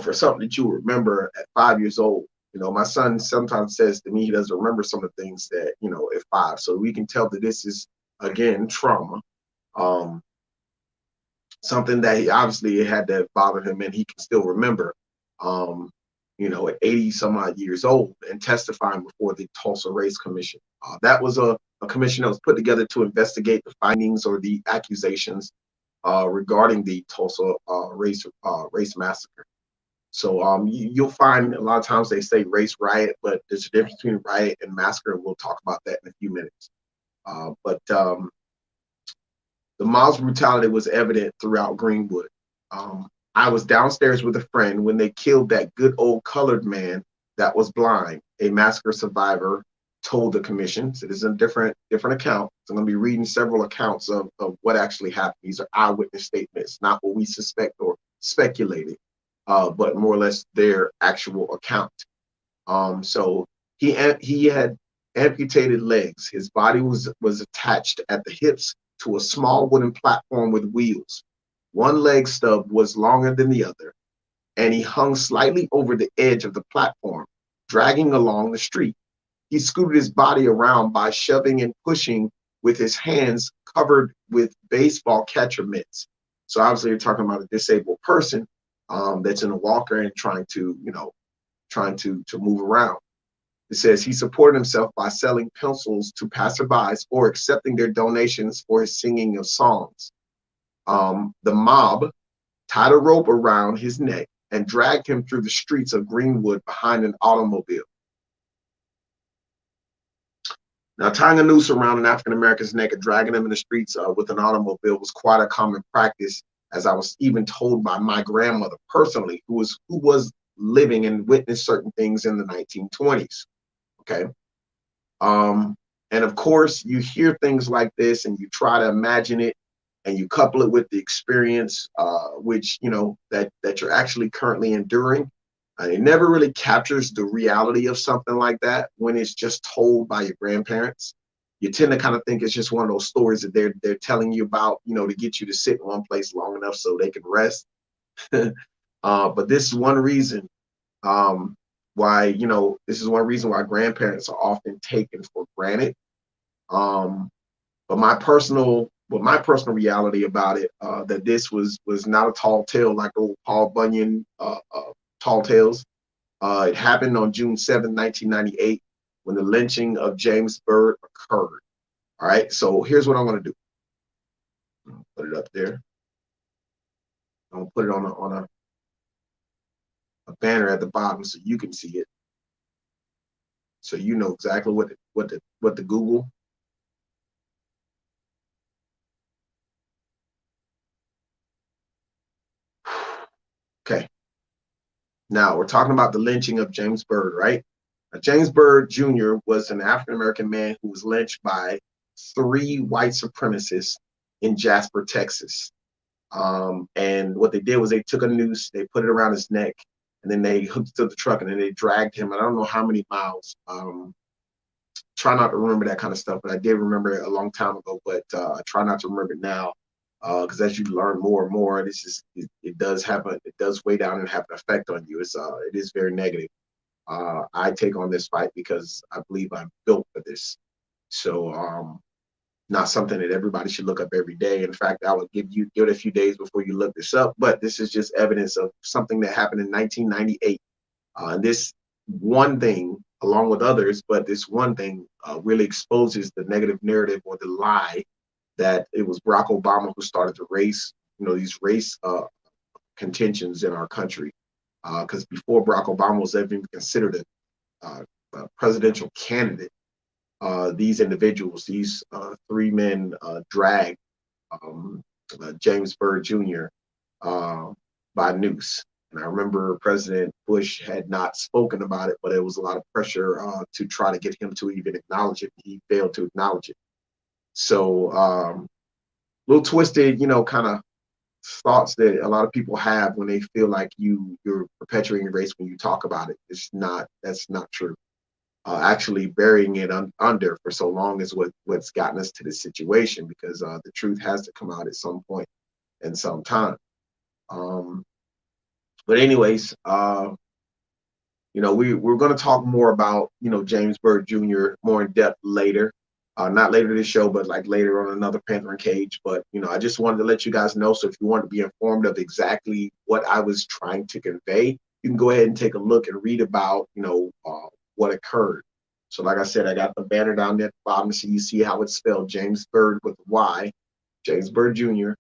[SPEAKER 1] For something that you remember at 5 years old. My son sometimes says to me he doesn't remember some of the things that, at 5. So we can tell that this is, again, trauma. Something that he obviously had to bother him, and he can still remember, at 80 some odd years old, and testifying before the Tulsa Race Commission. That was a commission that was put together to investigate the findings or the accusations regarding the Tulsa Race Massacre. So you'll find a lot of times they say race riot, but there's a difference between riot and massacre, and we'll talk about that in a few minutes. But the mob's brutality was evident throughout Greenwood. I was downstairs with a friend when they killed that good old colored man that was blind. A massacre survivor told the commission. So this is a different account. So I'm going to be reading several accounts of what actually happened. These are eyewitness statements, not what we suspect or speculated, but more or less their actual account. So he had amputated legs. His body was attached at the hips to a small wooden platform with wheels. One leg stub was longer than the other, and he hung slightly over the edge of the platform, dragging along the street. He scooted his body around by shoving and pushing with his hands covered with baseball catcher mitts. So obviously, you're talking about a disabled person that's in a walker and trying to move around. It says he supported himself by selling pencils to passerbys or accepting their donations for his singing of songs. The mob tied a rope around his neck and dragged him through the streets of Greenwood behind an automobile. Now, tying a noose around an African American's neck and dragging him in the streets with an automobile was quite a common practice, as I was even told by my grandmother personally, who was living and witnessed certain things in the 1920s. Okay. And of course, you hear things like this and you try to imagine it and you couple it with the experience, which, that you're actually currently enduring. It never really captures the reality of something like that when it's just told by your grandparents. You tend to kind of think it's just one of those stories that they're telling you about, to get you to sit in one place long enough so they can rest. But this is one reason why grandparents are often taken for granted. But my personal reality about it, that this was not a tall tale like old Paul Bunyan tall tales. It happened on June 7, 1998, when the lynching of James Byrd occurred. All right, so here's what I'm going to do. Put it up there. I'm going to put it on a banner at the bottom so you can see it, so you know exactly what the Google. Okay. Now we're talking about the lynching of James Byrd, right? Now, James Byrd Jr. was an African-American man who was lynched by 3 white supremacists in Jasper, Texas. And what they did was they took a noose, they put it around his neck, and then they hooked it to the truck, and then they dragged him. I don't know how many miles. Try not to remember that kind of stuff, but I did remember it a long time ago. But I try not to remember it now, because as you learn more and more, it does weigh down and have an effect on you. It is very negative. I take on this fight because I believe I'm built for this. So not something that everybody should look up every day. In fact, I would give it a few days before you look this up. But this is just evidence of something that happened in 1998. This one thing, along with others, but this one thing really exposes the negative narrative or the lie that it was Barack Obama who started these race contentions in our country. Because before Barack Obama was ever even considered a presidential candidate, these individuals, these 3 men, dragged James Byrd Jr. By noose. And I remember President Bush had not spoken about it, but it was a lot of pressure to try to get him to even acknowledge it. He failed to acknowledge it. So a little twisted, kind of thoughts that a lot of people have when they feel like you're perpetuating race when you talk about it. That's not true. Actually burying it under for so long is what's gotten us to this situation, because the truth has to come out at some point and some time. But anyways, we're going to talk more about, James Byrd Jr. more in depth later. Not later this show, but like later on another Panther in Cage. But, I just wanted to let you guys know. So if you want to be informed of exactly what I was trying to convey, you can go ahead and take a look and read about, what occurred. So like I said, I got the banner down there at the bottom, so you see how it's spelled, James Byrd with Y, James Byrd Jr.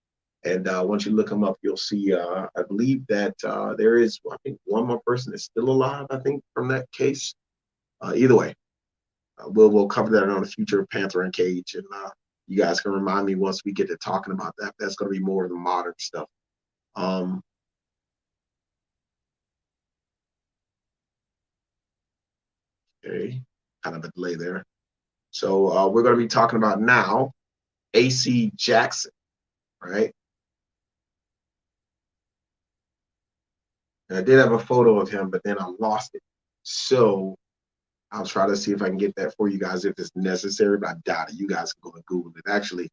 [SPEAKER 1] And once you look him up, you'll see, I believe that there is, I think, one more person that's still alive, I think, from that case. Either way, we'll cover that on a future Panther in Cage. And you guys can remind me once we get to talking about that. That's going to be more of the modern stuff. Okay, kind of a delay there. So we're going to be talking about now A.C. Jackson, right? And I did have a photo of him, but then I lost it. So I'll try to see if I can get that for you guys if it's necessary, but I doubt it. You guys can go and Google it. Actually,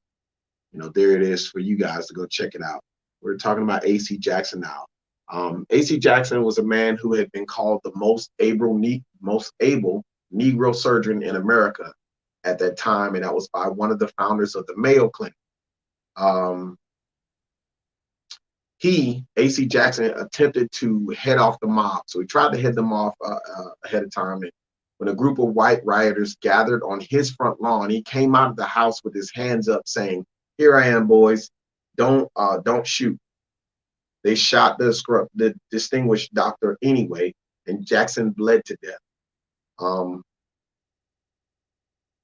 [SPEAKER 1] there it is for you guys to go check it out. We're talking about A.C. Jackson now. A.C. Jackson was a man who had been called the most able Negro surgeon in America at that time, and that was by one of the founders of the Mayo Clinic. A.C. Jackson, attempted to head off the mob. So he tried to head them off ahead of time. And when a group of white rioters gathered on his front lawn, he came out of the house with his hands up saying, "Here I am, boys. Don't shoot." They shot the distinguished doctor anyway, and Jackson bled to death.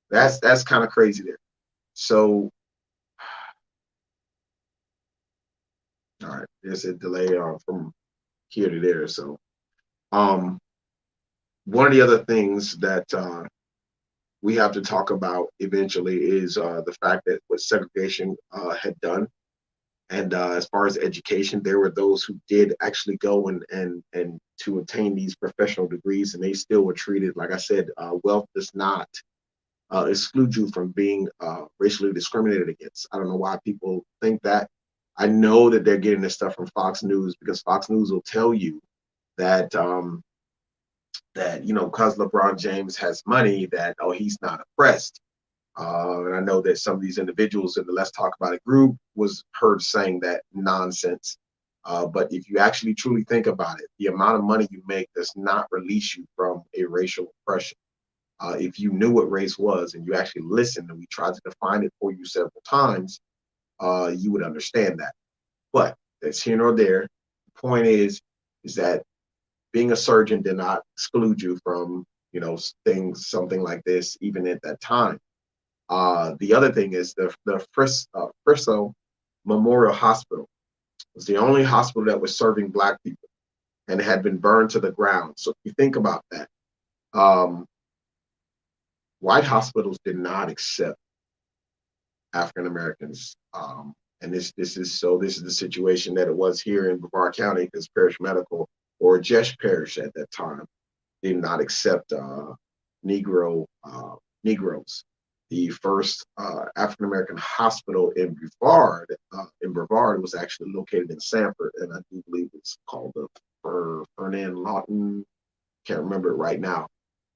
[SPEAKER 1] That's kind of crazy there. So, all right, there's a delay from here to there. So, one of the other things that we have to talk about eventually is the fact that what segregation had done. And as far as education, there were those who did actually go and to obtain these professional degrees, and they still were treated, like I said, wealth does not exclude you from being racially discriminated against. I don't know why people think that. I know that they're getting this stuff from Fox News, because Fox News will tell you that because LeBron James has money, that he's not oppressed. And I know that some of these individuals in the Let's Talk About It group was heard saying that nonsense. But if you actually truly think about it, the amount of money you make does not release you from a racial oppression. If you knew what race was and you actually listened and we tried to define it for you several times, you would understand that. But that's here nor there. The point is that being a surgeon did not exclude you from, something like this, even at that time. The other thing is the Frisso Memorial Hospital was the only hospital that was serving Black people, and it had been burned to the ground. So if you think about that, white hospitals did not accept African Americans. And this is the situation that it was here in Brevard County, because Parish Medical, or Jesh Parish at that time, did not accept Negroes. The first African American hospital in Brevard was actually located in Sanford, and I do believe it's called the Fernand Lawton. Can't remember it right now,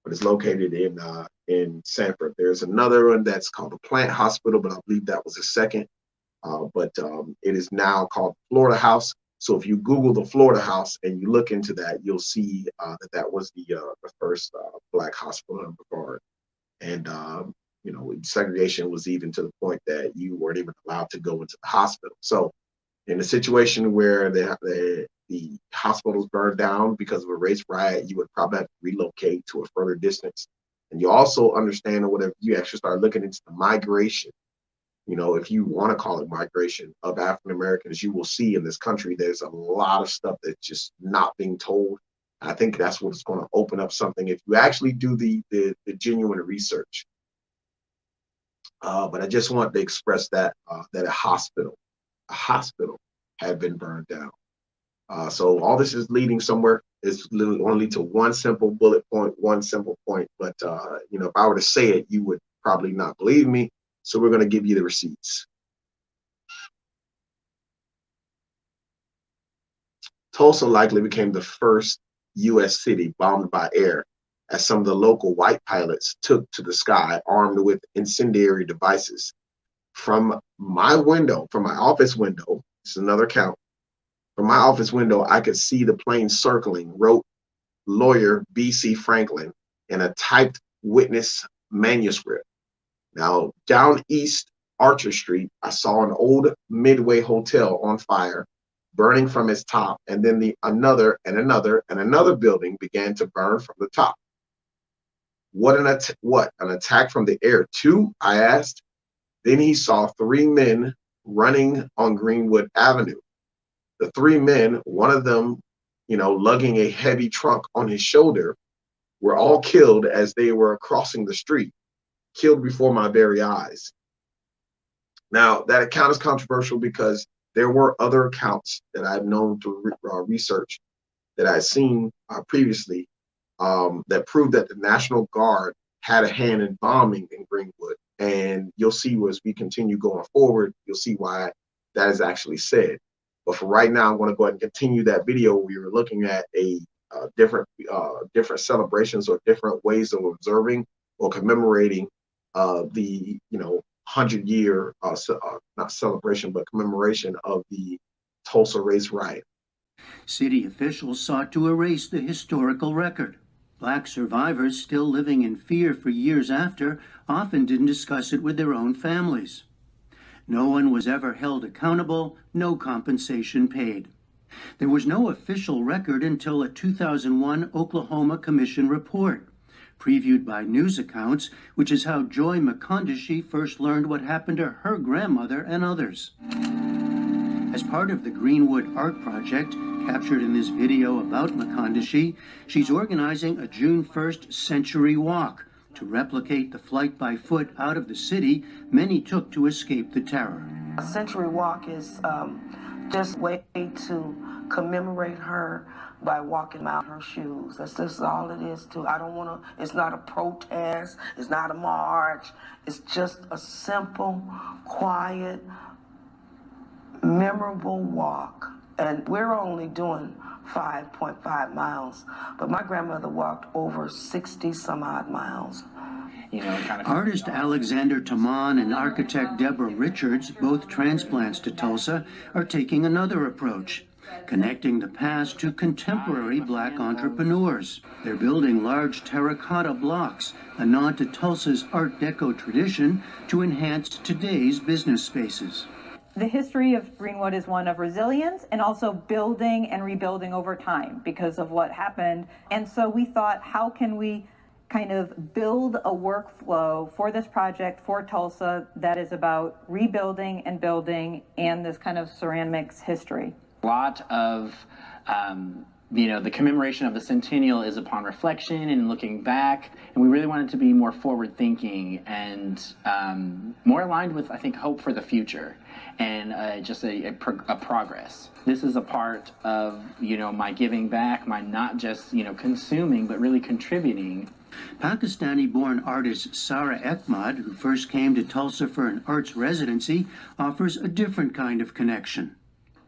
[SPEAKER 1] but it's located in Sanford. There's another one that's called the Plant Hospital, but I believe that was the second. But it is now called Florida House. So if you Google the Florida House and you look into that, you'll see that was the first Black hospital in Brevard. And segregation was even to the point that you weren't even allowed to go into the hospital. So in a situation where the hospitals burned down because of a race riot, you would probably have to relocate to a further distance. And you also understand, or whatever, you actually start looking into the migration. If you want to call it migration of African Americans, you will see in this country there's a lot of stuff that's just not being told. I think that's what's going to open up something if you actually do the genuine research. But I just want to express that a hospital had been burned down. So all this is leading somewhere. It's literally only to one simple bullet point, one simple point. But if I were to say it, you would probably not believe me. So we're going to give you the receipts. Tulsa likely became the first U.S. city bombed by air, as some of the local white pilots took to the sky armed with incendiary devices. From my office window, this is another count. From my office window, I could see the plane circling, wrote lawyer B.C. Franklin in a typed witness manuscript. Now, down East Archer Street, I saw an old Midway hotel on fire, burning from its top, and then another building began to burn from the top. What an attack from the air too? I asked. Then he saw three men running on Greenwood Avenue. The three men, one of them, lugging a heavy trunk on his shoulder, were all killed as they were crossing the street, killed before my very eyes. Now, that account is controversial because there were other accounts that I've known through research that I've seen previously that proved that the National Guard had a hand in bombing in Greenwood. And you'll see as we continue going forward, you'll see why that is actually said. But for right now, I'm going to go ahead and continue that video. We were looking at a different celebrations or different ways of observing or commemorating the 100-year not celebration but commemoration of the Tulsa Race Riot.
[SPEAKER 3] City officials sought to erase the historical record. Black survivors, still living in fear for years after, often didn't discuss it with their own families. No one was ever held accountable, no compensation paid. There was no official record until a 2001 Oklahoma Commission report, previewed by news accounts, which is how Joy McConaughey first learned what happened to her grandmother and others. As part of the Greenwood Art Project, captured in this video about McConaughey, she's organizing a June 1st Century Walk to replicate the flight by foot out of the city many took to escape the terror.
[SPEAKER 7] A Century Walk is just a way to commemorate her by walking out her shoes. That's just all it is it's not a protest, it's not a march, it's just a simple, quiet, memorable walk. And we're only doing 5.5 miles, but my grandmother walked over 60 some odd miles.
[SPEAKER 3] Artist Alexander Taman and architect Deborah Richards, both transplants to Tulsa, are taking another approach, connecting the past to contemporary Black entrepreneurs. They're building large terracotta blocks, a nod to Tulsa's Art Deco tradition, to enhance today's business spaces.
[SPEAKER 8] The history of Greenwood is one of resilience and also building and rebuilding over time because of what happened. And so we thought, how can we kind of build a workflow for this project for Tulsa that is about rebuilding and building and this kind of ceramics history?
[SPEAKER 9] A lot of the commemoration of the centennial is upon reflection and looking back, and we really wanted to be more forward-thinking and more aligned with, I think, hope for the future and just a progress. This is a part of, my giving back, my not just, consuming, but really contributing.
[SPEAKER 3] Pakistani-born artist Sara Ekmad, who first came to Tulsa for an arts residency, offers a different kind of connection.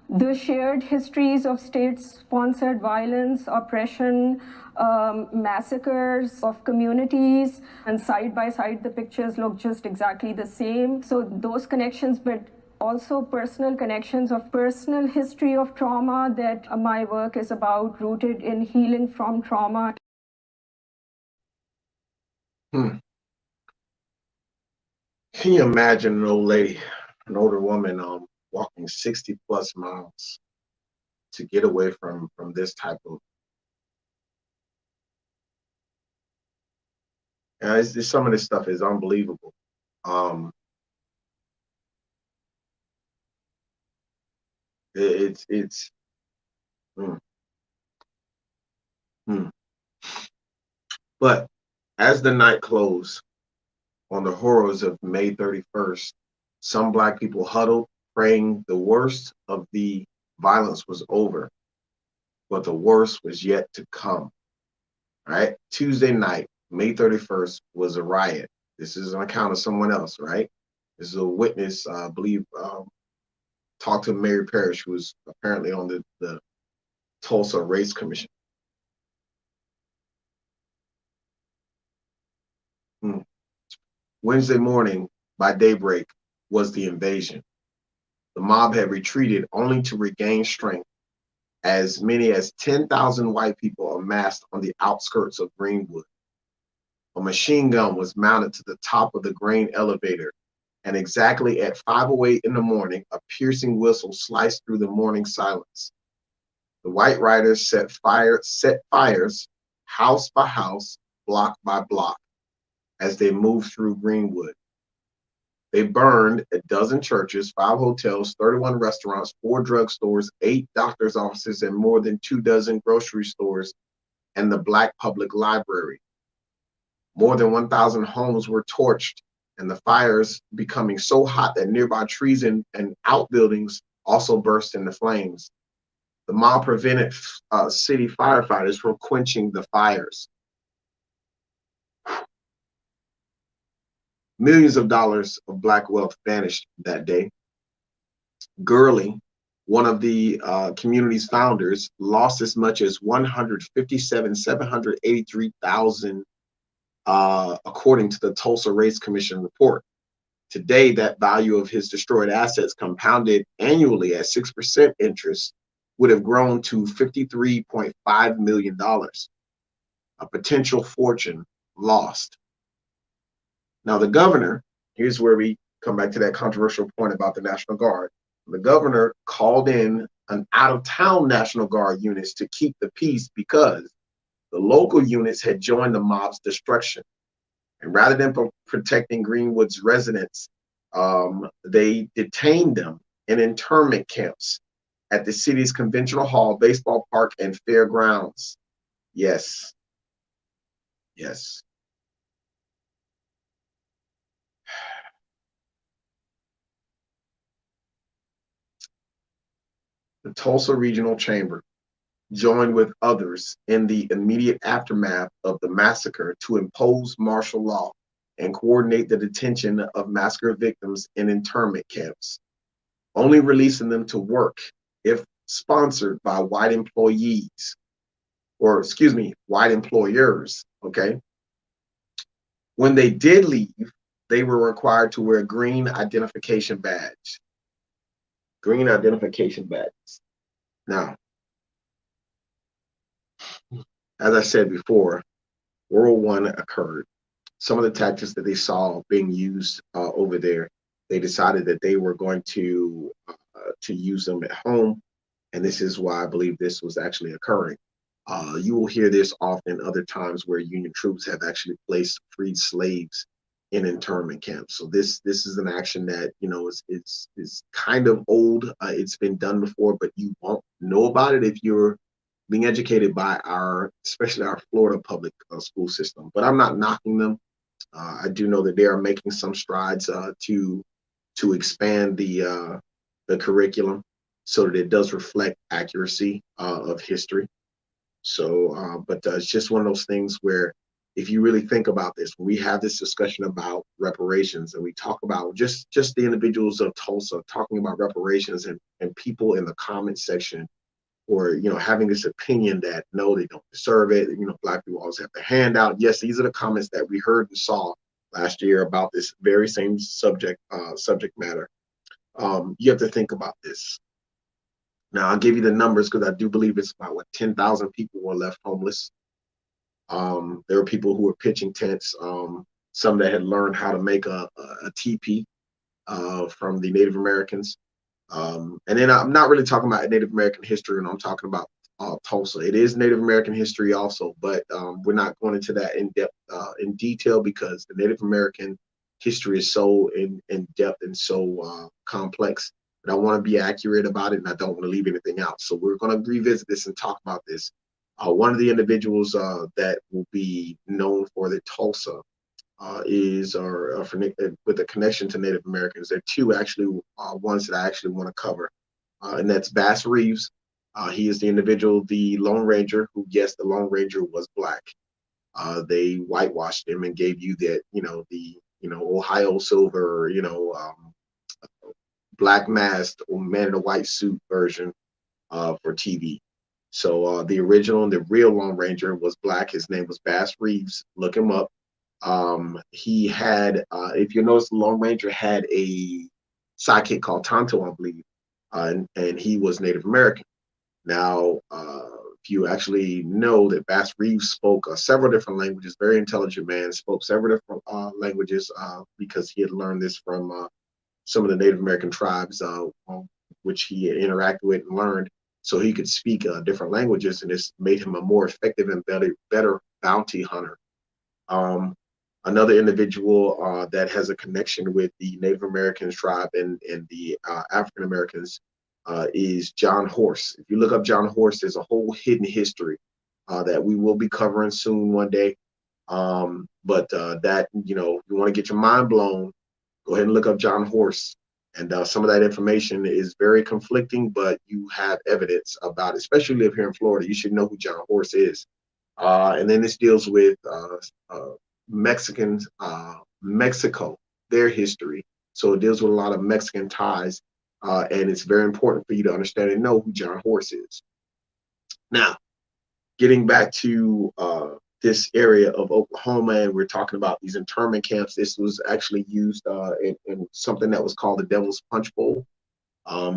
[SPEAKER 10] The shared histories of state-sponsored violence, oppression, massacres of communities, and side by side the pictures look just exactly the same. So those connections, but also personal connections of personal history of trauma, that my work is about, rooted in healing from trauma.
[SPEAKER 1] Can you imagine an old lady, an older woman, walking 60 plus miles to get away from this type of some of this stuff is unbelievable. But as the night closed on the horrors of May 31st, some Black people huddled, praying the worst of the violence was over, but the worst was yet to come. All right. Tuesday night, May 31st, was a riot. This is an account of someone else, right? This is a witness, I believe, talked to Mary Parrish, who was apparently on the Tulsa Race Commission. Wednesday morning, by daybreak, was the invasion. The mob had retreated only to regain strength. As many as 10,000 white people amassed on the outskirts of Greenwood. A machine gun was mounted to the top of the grain elevator, and exactly at 5:08 in the morning, a piercing whistle sliced through the morning silence. The white riders set fires house by house, block by block, as they moved through Greenwood. They burned a dozen churches, 5 hotels, 31 restaurants, 4 drugstores, 8 doctors' offices, and more than 24 grocery stores and the Black Public Library. More than 1,000 homes were torched, and the fires becoming so hot that nearby trees and outbuildings also burst into flames. The mob prevented city firefighters from quenching the fires. Millions of dollars of Black wealth vanished that day. Gurley, one of the community's founders, lost as much as $157,783,000, according to the Tulsa Race Commission report. Today, that value of his destroyed assets, compounded annually at 6% interest, would have grown to $53.5 million, a potential fortune lost. Now, the governor, here's where we come back to that controversial point about the National Guard. The governor called in an out-of-town National Guard units to keep the peace because the local units had joined the mob's destruction. And rather than protecting Greenwood's residents, they detained them in internment camps at the city's conventional hall, baseball park, and fairgrounds. Yes. Yes. The Tulsa Regional Chamber joined with others in the immediate aftermath of the massacre to impose martial law and coordinate the detention of massacre victims in internment camps, only releasing them to work if sponsored by white employees, or excuse me, white employers, okay? When they did leave, they were required to wear green identification badge. Green identification badges. Now, as I said before, World War I occurred. Some of the tactics that they saw being used over there, they decided that they were going to use them at home, and this is why I believe this was actually occurring. You will hear this often other times where Union troops have actually placed freed slaves in internment camps. So this is an action that, you know, is kind of old. It's been done before, but you won't know about it if you're being educated by especially our Florida public school system. But I'm not knocking them. I do know that they are making some strides to expand the curriculum so that it does reflect accuracy of history. So, but it's just one of those things where, if you really think about this, when we have this discussion about reparations and we talk about just the individuals of Tulsa talking about reparations, and people in the comment section, or, you know, having this opinion that no, they don't deserve it. You know, Black people always have the handout. Yes, these are the comments that we heard and saw last year about this very same subject matter. You have to think about this. Now, I'll give you the numbers because I do believe it's about 10,000 people were left homeless. There were people who were pitching tents, some that had learned how to make a teepee from the Native Americans. And then I'm not really talking about Native American history, and I'm talking about Tulsa. It is Native American history also, but we're not going into that in depth, in detail, because the Native American history is so in depth and so complex that I want to be accurate about it, and I don't want to leave anything out. So we're going to revisit this and talk about this. One of the individuals that will be known for the Tulsa is with a connection to Native Americans. There are two actually ones that I actually want to cover, and that's Bass Reeves. He is the individual, the Lone Ranger, who, yes, the Lone Ranger was Black. They whitewashed him and gave you that, the Ohio Silver, black masked or man in a white suit version for TV. So the original and the real Lone Ranger was Black. His name was Bass Reeves. Look him up. He had, if you notice, the Lone Ranger had a sidekick called Tonto, I believe, and he was Native American. Now, if you actually know that Bass Reeves spoke several different languages, very intelligent man, spoke several different languages because he had learned this from some of the Native American tribes which he had interacted with and learned, so he could speak different languages, and this made him a more effective and better bounty hunter. Another individual that has a connection with the Native American tribe and the African Americans is John Horse. If you look up John Horse, there's a whole hidden history that we will be covering soon one day. But that, you know, you want to get your mind blown, go ahead and look up John Horse. And some of that information is very conflicting, but you have evidence about it, especially if you live here in Florida. You should know who John Horse is. And then this deals with Mexicans, Mexico, their history. So it deals with a lot of Mexican ties. And it's very important for you to understand and know who John Horse is. Now, getting back to this area of Oklahoma, and we're talking about these internment camps. This was actually used in something that was called the Devil's Punch Bowl.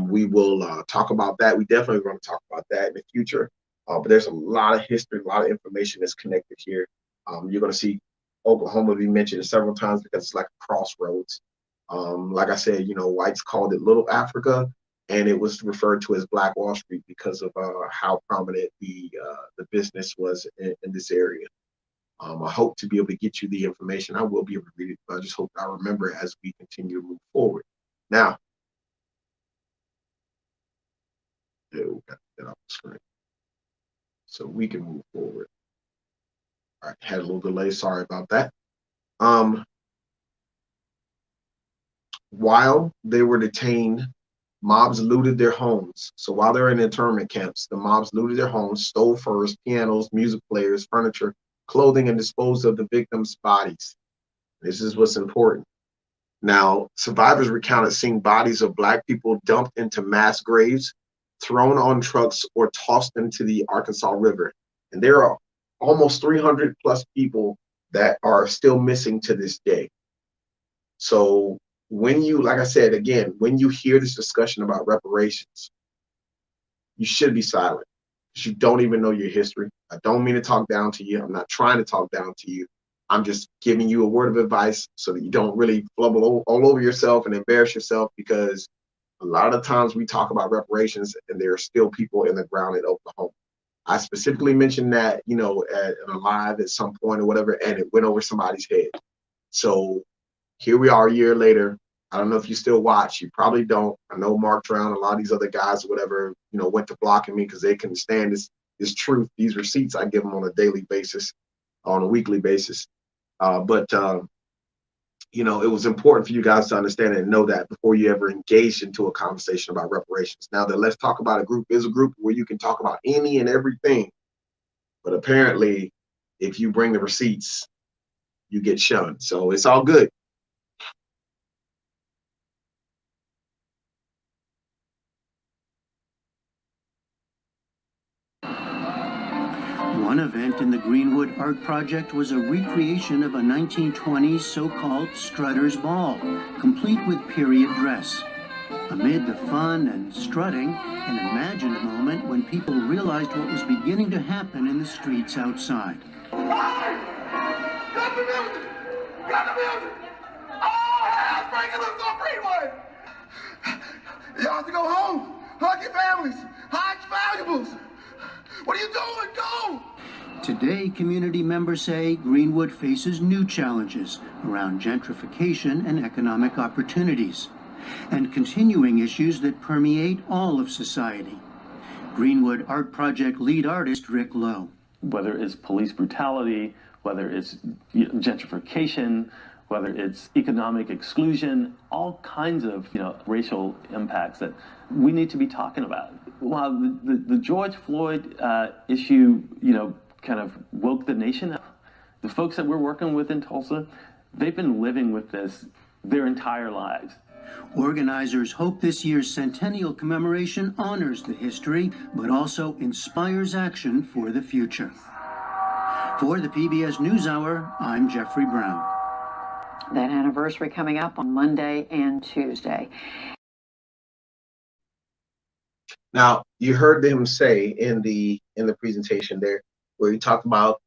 [SPEAKER 1] We will talk about that. We definitely are going to talk about that in the future. But there's a lot of history, a lot of information that's connected here. You're going to see Oklahoma be mentioned several times because it's like a crossroads. Like I said, you know, whites called it Little Africa, and it was referred to as Black Wall Street because of how prominent the business was in this area. I hope to be able to get you the information. I will be able to read it, but I just hope I remember it as we continue to move forward. Now, yeah, we got that off the screen, so we can move forward. All right, had a little delay. Sorry about that. While they were detained, mobs looted their homes. So while they're in internment camps, the mobs looted their homes, stole furs, pianos, music players, furniture, clothing, and disposed of the victims' bodies. This is what's important. Now, survivors recounted seeing bodies of Black people dumped into mass graves, thrown on trucks, or tossed into the Arkansas River. And there are almost 300 plus people that are still missing to this day. So when you, like I said, again, when you hear this discussion about reparations, you should be silent because you don't even know your history. I don't mean to talk down to you. I'm not trying to talk down to you. I'm just giving you a word of advice so that you don't really flubble all over yourself and embarrass yourself, because a lot of times we talk about reparations and there are still people in the ground in Oklahoma. I specifically mentioned that, you know, at a live at some point or whatever, and it went over somebody's head. So here we are a year later. I don't know if you still watch. You probably don't. I know Mark Drown, a lot of these other guys or whatever, you know, went to blocking me because they couldn't stand this truth, these receipts I give them on a daily basis, on a weekly basis. You know, it was important for you guys to understand and know that before you ever engage into a conversation about reparations. Now, that Let's Talk About a group is a group where you can talk about any and everything. But apparently, if you bring the receipts, you get shunned. So it's all good.
[SPEAKER 3] One event in the Greenwood Art Project was a recreation of a 1920s so-called Strutter's Ball, complete with period dress. Amid the fun and strutting, an imagined moment when people realized what was beginning to happen in the streets outside.
[SPEAKER 11] Got the music! Got the music! Oh, hell, bring it loose on Greenwood! Y'all have to go home. Hug your families. Hide your valuables. What are you doing? Go!
[SPEAKER 3] Today, community members say Greenwood faces new challenges around gentrification and economic opportunities, and continuing issues that permeate all of society. Greenwood Art Project lead artist Rick Lowe.
[SPEAKER 4] Whether it's police brutality, whether it's gentrification, whether it's economic exclusion, all kinds of racial impacts that we need to be talking about. While the George Floyd issue, kind of woke the nation up, the folks that we're working with in Tulsa, they've been living with this their entire lives.
[SPEAKER 3] Organizers hope this year's centennial commemoration honors the history, but also inspires action for the future. For the PBS NewsHour, I'm Jeffrey Brown.
[SPEAKER 2] That anniversary coming up on Monday and Tuesday.
[SPEAKER 1] Now, you heard him say in the presentation there, where he talked about,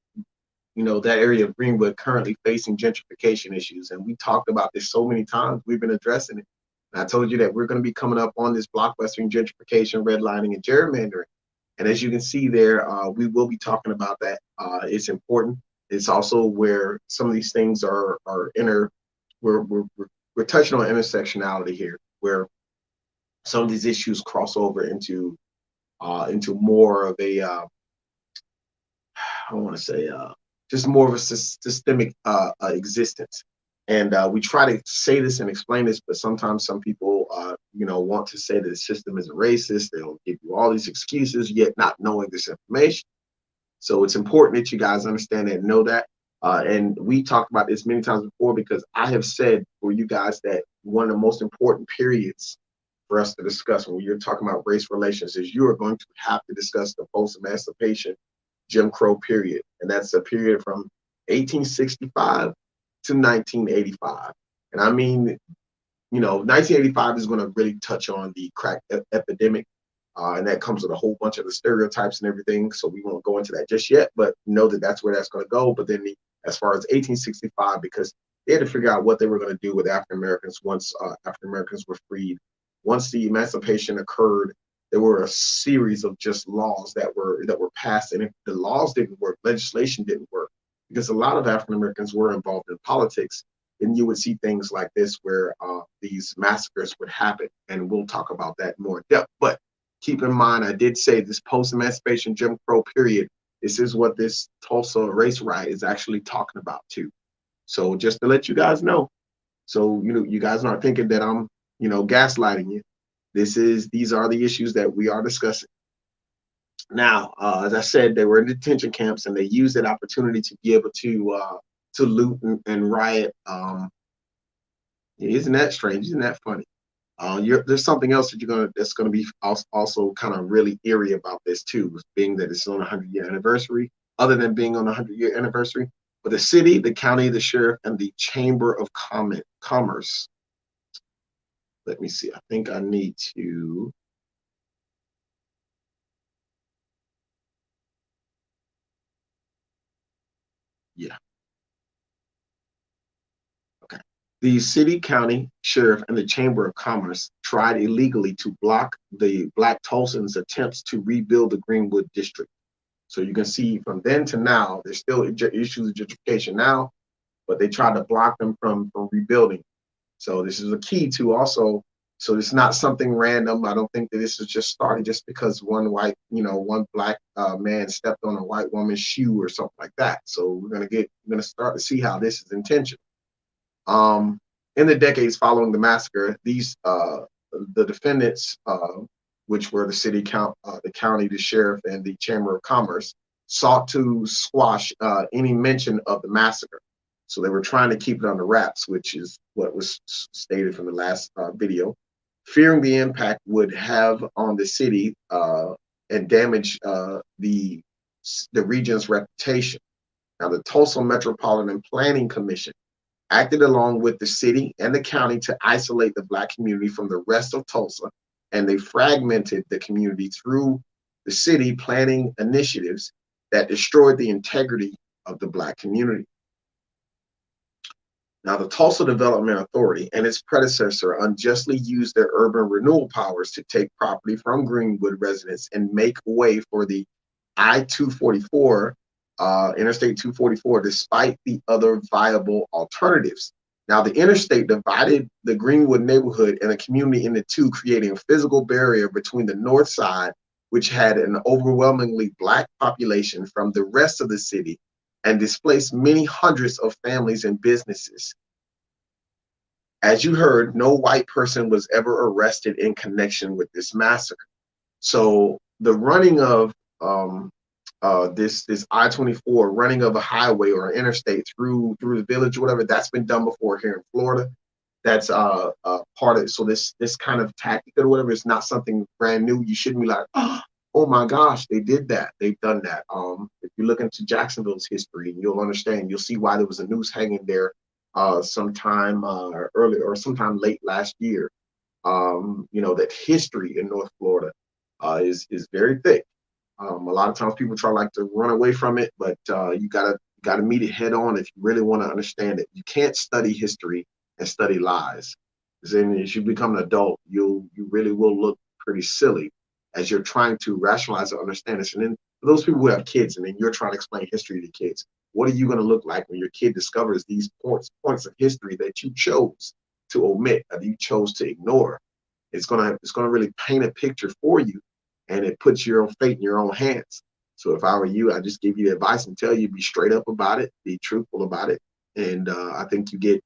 [SPEAKER 1] that area of Greenwood currently facing gentrification issues. And we talked about this so many times. We've been addressing it. And I told you that we're going to be coming up on this blockbustering gentrification, redlining, and gerrymandering. And as you can see there, we will be talking about that. It's important. It's also where some of these things are we're touching on intersectionality here, where some of these issues cross over into more of a I don't want to say, just more of a systemic existence. And we try to say this and explain this, but sometimes some people, want to say that the system is racist. They'll give you all these excuses, yet not knowing this information. So it's important that you guys understand that and know that. And we talked about this many times before, because I have said for you guys that one of the most important periods for us to discuss when you're talking about race relations is you are going to have to discuss the post-emancipation Jim Crow period. And that's a period from 1865 to 1985. And I mean, 1985 is going to really touch on the crack epidemic. And that comes with a whole bunch of the stereotypes and everything. So we won't go into that just yet, but know that that's where that's going to go. But then as far as 1865, because they had to figure out what they were going to do with African Americans once African Americans were freed. Once the emancipation occurred, there were a series of just laws that were passed. And if the laws didn't work, legislation didn't work, because a lot of African Americans were involved in politics, then you would see things like this where these massacres would happen. And we'll talk about that more in depth. But keep in mind, I did say this post-emancipation Jim Crow period, this is what this Tulsa race riot is actually talking about too. So just to let you guys know, so you guys aren't thinking that I'm gaslighting you. These are the issues that we are discussing. Now, as I said, they were in detention camps and they used that opportunity to be able to loot and riot. Isn't that strange? Isn't that funny? There's something else that's gonna be also kind of really eerie about this too, being that it's on a 100-year anniversary. Other than being on a 100-year anniversary, but the city, the county, the sheriff, and the Chamber of Commerce. Let me see. I think I need to. Yeah. Okay. The city, county, sheriff, and the Chamber of Commerce tried illegally to block the Black Tulsans' attempts to rebuild the Greenwood district. So you can see from then to now, there's still issues of gentrification now, but they tried to block them from rebuilding. So this is a key to also, so it's not something random. I don't think that this is just started just because one black man stepped on a white woman's shoe or something like that. So we're gonna start to see how this is intentional. In the decades following the massacre, the defendants, which were the city, the county, the sheriff, and the Chamber of Commerce, sought to squash any mention of the massacre. So they were trying to keep it under wraps, which is what was stated from the last video, fearing the impact would have on the city and damage the region's reputation. Now, the Tulsa Metropolitan Planning Commission acted along with the city and the county to isolate the Black community from the rest of Tulsa, and they fragmented the community through the city planning initiatives that destroyed the integrity of the Black community. Now, the Tulsa Development Authority and its predecessor unjustly used their urban renewal powers to take property from Greenwood residents and make way for the I-244, Interstate 244, despite the other viable alternatives. Now, the interstate divided the Greenwood neighborhood and the community into two, creating a physical barrier between the north side, which had an overwhelmingly Black population, from the rest of the city, and displaced many hundreds of families and businesses. As you heard, no white person was ever arrested in connection with this massacre. So the running of this I-24, running of a highway or an interstate through the village or whatever, that's been done before here in Florida. That's part of it. So this kind of tactic or whatever is not something brand new. You shouldn't be like, oh my gosh, they did that. They've done that. If you look into Jacksonville's history, you'll understand. You'll see why there was a noose hanging there sometime early or sometime late last year. That history in North Florida is very thick. A lot of times people like to run away from it, but you gotta meet it head on if you really want to understand it. You can't study history and study lies. Then as you become an adult, you really will look pretty silly as you're trying to rationalize or understand this. And then for those people who have kids and then you're trying to explain history to kids, what are you going to look like when your kid discovers these points of history that you chose to omit, that you chose to ignore? It's gonna really paint a picture for you, and it puts your own fate in your own hands. So if I were you, I'd just give you advice and tell you, be straight up about it, be truthful about it. And I think you get,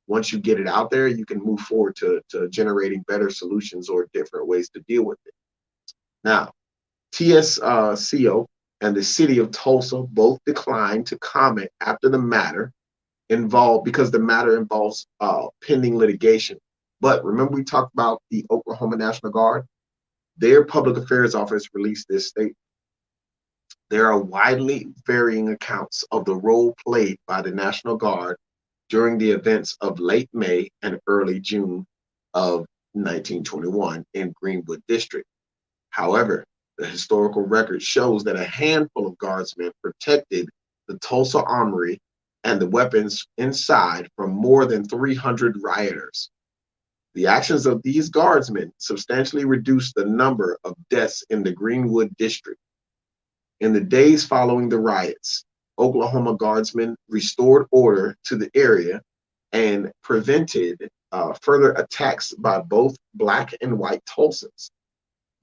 [SPEAKER 1] once you get it out there, you can move forward to generating better solutions or different ways to deal with it. Now, TSCO and the city of Tulsa both declined to comment after the matter involved, because the matter involves pending litigation. But remember, we talked about the Oklahoma National Guard. Their public affairs office released this statement. There are widely varying accounts of the role played by the National Guard during the events of late May and early June of 1921 in Greenwood District. However, the historical record shows that a handful of guardsmen protected the Tulsa Armory and the weapons inside from more than 300 rioters. The actions of these guardsmen substantially reduced the number of deaths in the Greenwood District. In the days following the riots, Oklahoma guardsmen restored order to the area and prevented further attacks by both Black and white Tulsans.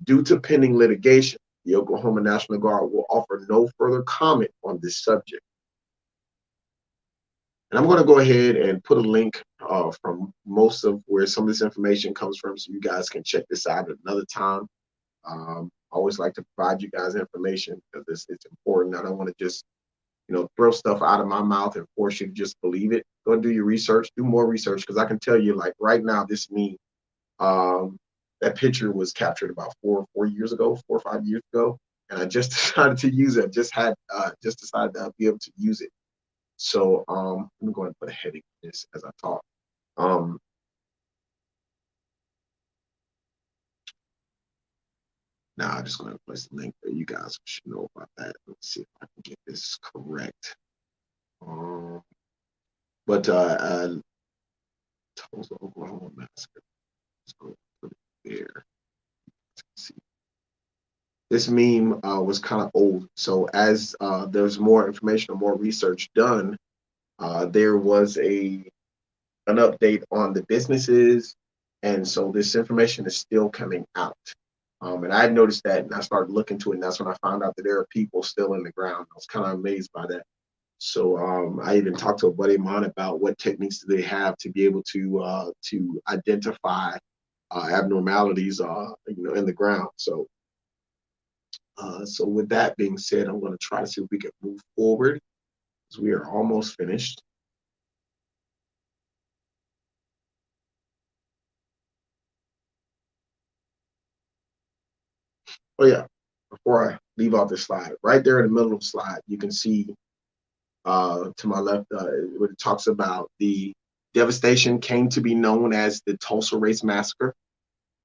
[SPEAKER 1] Due to pending litigation, the Oklahoma National Guard will offer no further comment on this subject. And I'm going to go ahead and put a link from most of where some of this information comes from, so you guys can check this out at another time. I always like to provide you guys information because it's important. I don't want to just, throw stuff out of my mouth and force you to just believe it. Go and do your research, do more research, because I can tell you, like right now, this meme, that picture was captured about 4 or 5 years ago, and I just decided to use it. Just decided to be able to use it. So I'm going to put a heading on this as I talk. Now I'm just going to place the link there. You guys should know about that. Let's see if I can get this correct. Tulsa, Oklahoma Massacre. Let's go put it there. See. This meme was kind of old. So as there's more information or more research done, there was an update on the businesses. And so this information is still coming out. And I noticed that, and I started looking to it, and that's when I found out that there are people still in the ground. I was kind of amazed by that. So I even talked to a buddy of mine about what techniques do they have to be able to identify abnormalities, in the ground. So with that being said, I'm going to try to see if we can move forward, because we are almost finished. Oh yeah, before I leave off this slide, right there in the middle of the slide, you can see to my left, it talks about the devastation came to be known as the Tulsa Race Massacre.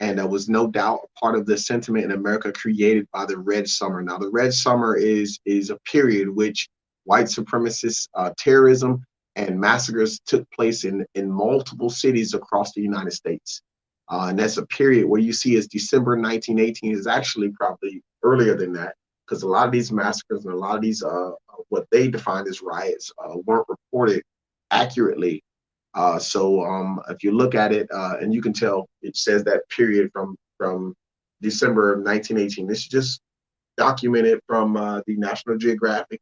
[SPEAKER 1] And that was no doubt a part of the sentiment in America created by the Red Summer. Now, the Red Summer is a period which white supremacist terrorism and massacres took place in multiple cities across the United States. And that's a period where you see as December 1918 is actually probably earlier than that, because a lot of these massacres and a lot of these what they defined as riots weren't reported accurately. So if you look at it, and you can tell it says that period from December of 1918. This is just documented from the National Geographic,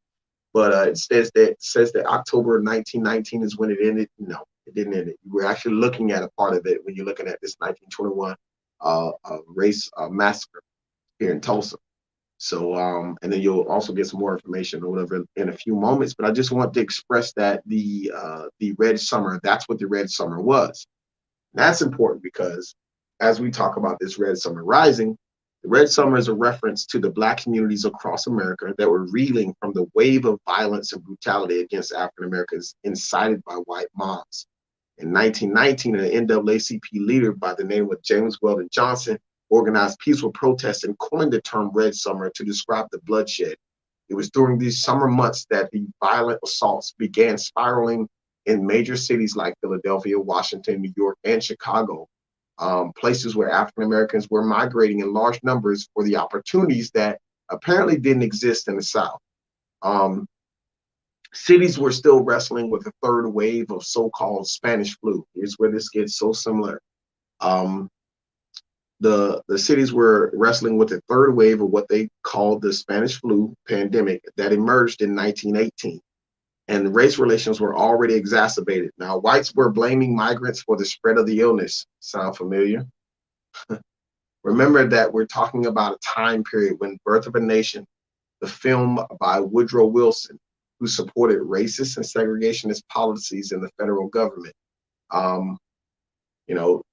[SPEAKER 1] but it says that October 1919 is when it ended. No, it didn't end it. We're actually looking at a part of it when you're looking at this 1921 race massacre here in Tulsa. So, and then you'll also get some more information or whatever in a few moments. But I just want to express that the Red Summer, that's what the Red Summer was. And that's important because as we talk about this Red Summer rising, the Red Summer is a reference to the Black communities across America that were reeling from the wave of violence and brutality against African Americans incited by white mobs. In 1919, an NAACP leader by the name of James Weldon Johnson organized peaceful protests and coined the term Red Summer to describe the bloodshed. It was during these summer months that the violent assaults began spiraling in major cities like Philadelphia, Washington, New York, and Chicago, places where African Americans were migrating in large numbers for the opportunities that apparently didn't exist in the South. Cities were still wrestling with the third wave of so-called Spanish flu. Here's where this gets so similar. the cities were wrestling with the third wave of what they called the Spanish flu pandemic that emerged in 1918. And race relations were already exacerbated. Now, whites were blaming migrants for the spread of the illness. Sound familiar? Remember that we're talking about a time period when Birth of a Nation, the film by Woodrow Wilson, who supported racist and segregationist policies in the federal government. You know,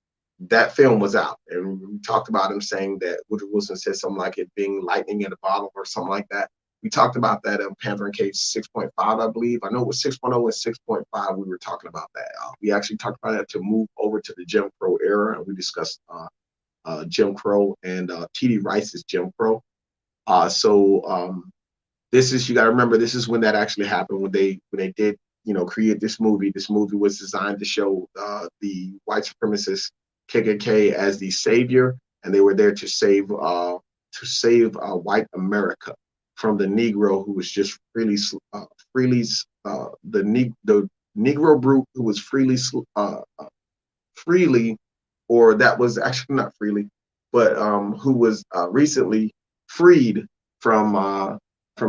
[SPEAKER 1] that film was out, and we talked about him saying that Woodrow Wilson said something like it being lightning in a bottle or something like that. We talked about that in Panther and Cage 6.5, I believe. I know it was 6.0 and 6.5. We were talking about that. We actually talked about that to move over to the Jim Crow era, and we discussed Jim Crow and T.D. Rice's Jim Crow. This is, you got to remember, this is when that actually happened, when they did, you know, create this movie. This movie was designed to show the white supremacists KKK as the savior, and they were there to save white America from the Negro who was just the Negro brute who was freely, or that was actually not freely, but who was recently freed from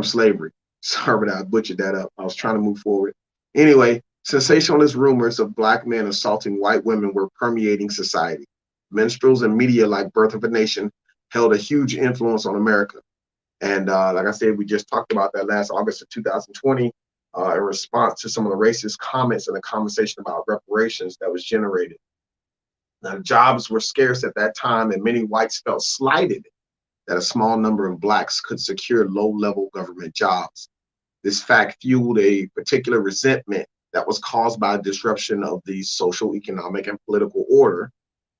[SPEAKER 1] slavery. Sorry, but I butchered that up. I was trying to move forward. Anyway, sensationalist rumors of black men assaulting white women were permeating society. Minstrels and media like Birth of a Nation held a huge influence on America. And like I said, we just talked about that last August of 2020 in response to some of the racist comments and the conversation about reparations that was generated. Now, jobs were scarce at that time, and many whites felt slighted that a small number of blacks could secure low-level government jobs. This fact fueled a particular resentment that was caused by a disruption of the social, economic, and political order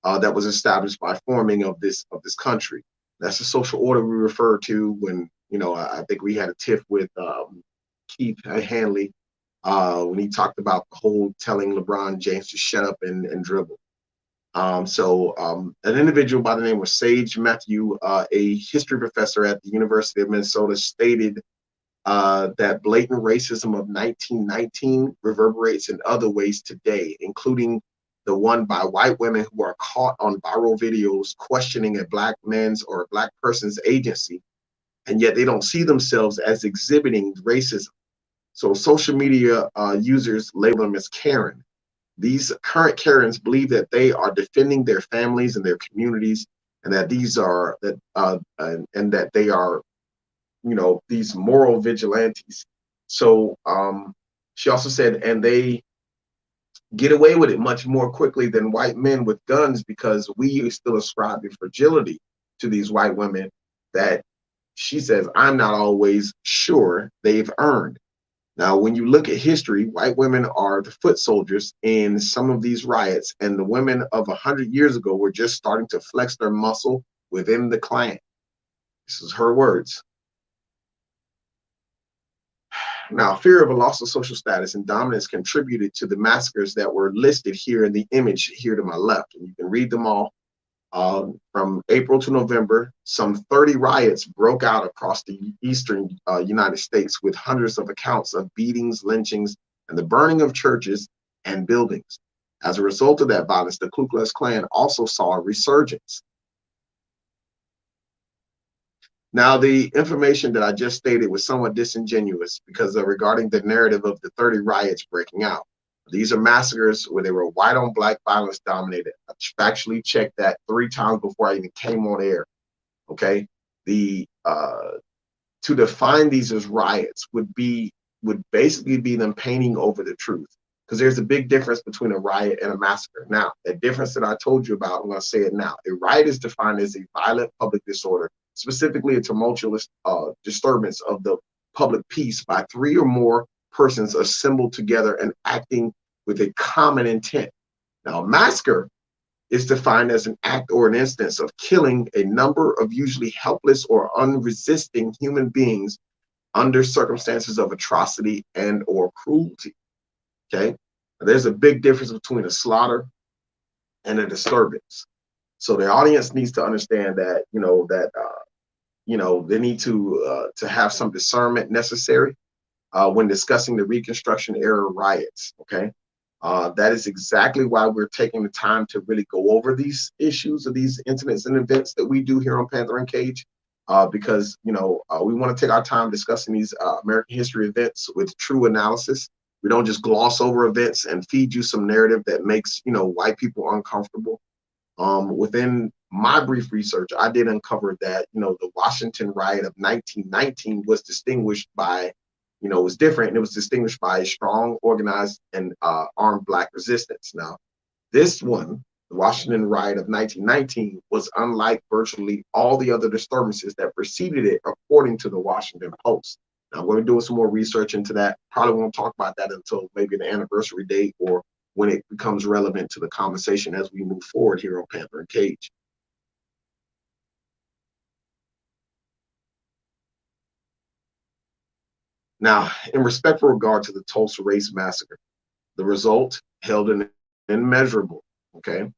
[SPEAKER 1] that was established by forming of this country. That's the social order we refer to when, you know, I think we had a tiff with Keith Hanley when he talked about the whole telling LeBron James to shut up and dribble. An individual by the name of Sage Matthew, a history professor at the University of Minnesota, stated that blatant racism of 1919 reverberates in other ways today, including the one by white women who are caught on viral videos questioning a black man's or a black person's agency, and yet they don't see themselves as exhibiting racism. So social media users label them as Karen. These current Karens believe that they are defending their families and their communities, and that that they are, you know, these moral vigilantes. So she also said, and they get away with it much more quickly than white men with guns, because we still ascribe the fragility to these white women that she says I'm not always sure they've earned. Now, when you look at history, white women are the foot soldiers in some of these riots, and the women of 100 years ago were just starting to flex their muscle within the Klan. This is her words. Now, fear of a loss of social status and dominance contributed to the massacres that were listed here in the image here to my left. And you can read them all. From April to November, some 30 riots broke out across the eastern United States, with hundreds of accounts of beatings, lynchings, and the burning of churches and buildings. As a result of that violence, the Ku Klux Klan also saw a resurgence. Now, the information that I just stated was somewhat disingenuous because regarding the narrative of the 30 riots breaking out. These are massacres where they were white on black violence dominated. I factually checked that 3 times before I even came on air. Okay, to define these as riots would basically be them painting over the truth, because there's a big difference between a riot and a massacre. Now, the difference that I told you about, I'm going to say it now. A riot is defined as a violent public disorder, specifically a tumultuous disturbance of the public peace by 3 or more persons assembled together and acting with a common intent. Now, a massacre is defined as an act or an instance of killing a number of usually helpless or unresisting human beings under circumstances of atrocity and or cruelty. Okay, now, there's a big difference between a slaughter and a disturbance. So the audience needs to understand that, they need to have some discernment necessary when discussing the Reconstruction era riots. Okay, That is exactly why we're taking the time to really go over these issues of these incidents and events that we do here on Panther and Cage, because we want to take our time discussing these American history events with true analysis. We don't just gloss over events and feed you some narrative that makes white people uncomfortable. Within my brief research, I did uncover that the Washington riot of 1919 was distinguished by was different, and it was distinguished by a strong, organized, and armed Black resistance. Now, this one, the Washington riot of 1919, was unlike virtually all the other disturbances that preceded it, according to the Washington Post. Now, I'm going to do some more research into that. Probably won't talk about that until maybe the anniversary date or when it becomes relevant to the conversation as we move forward here on Panther and Cage. Now, in respectful regard to the Tulsa Race Massacre, the result held an immeasurable impact.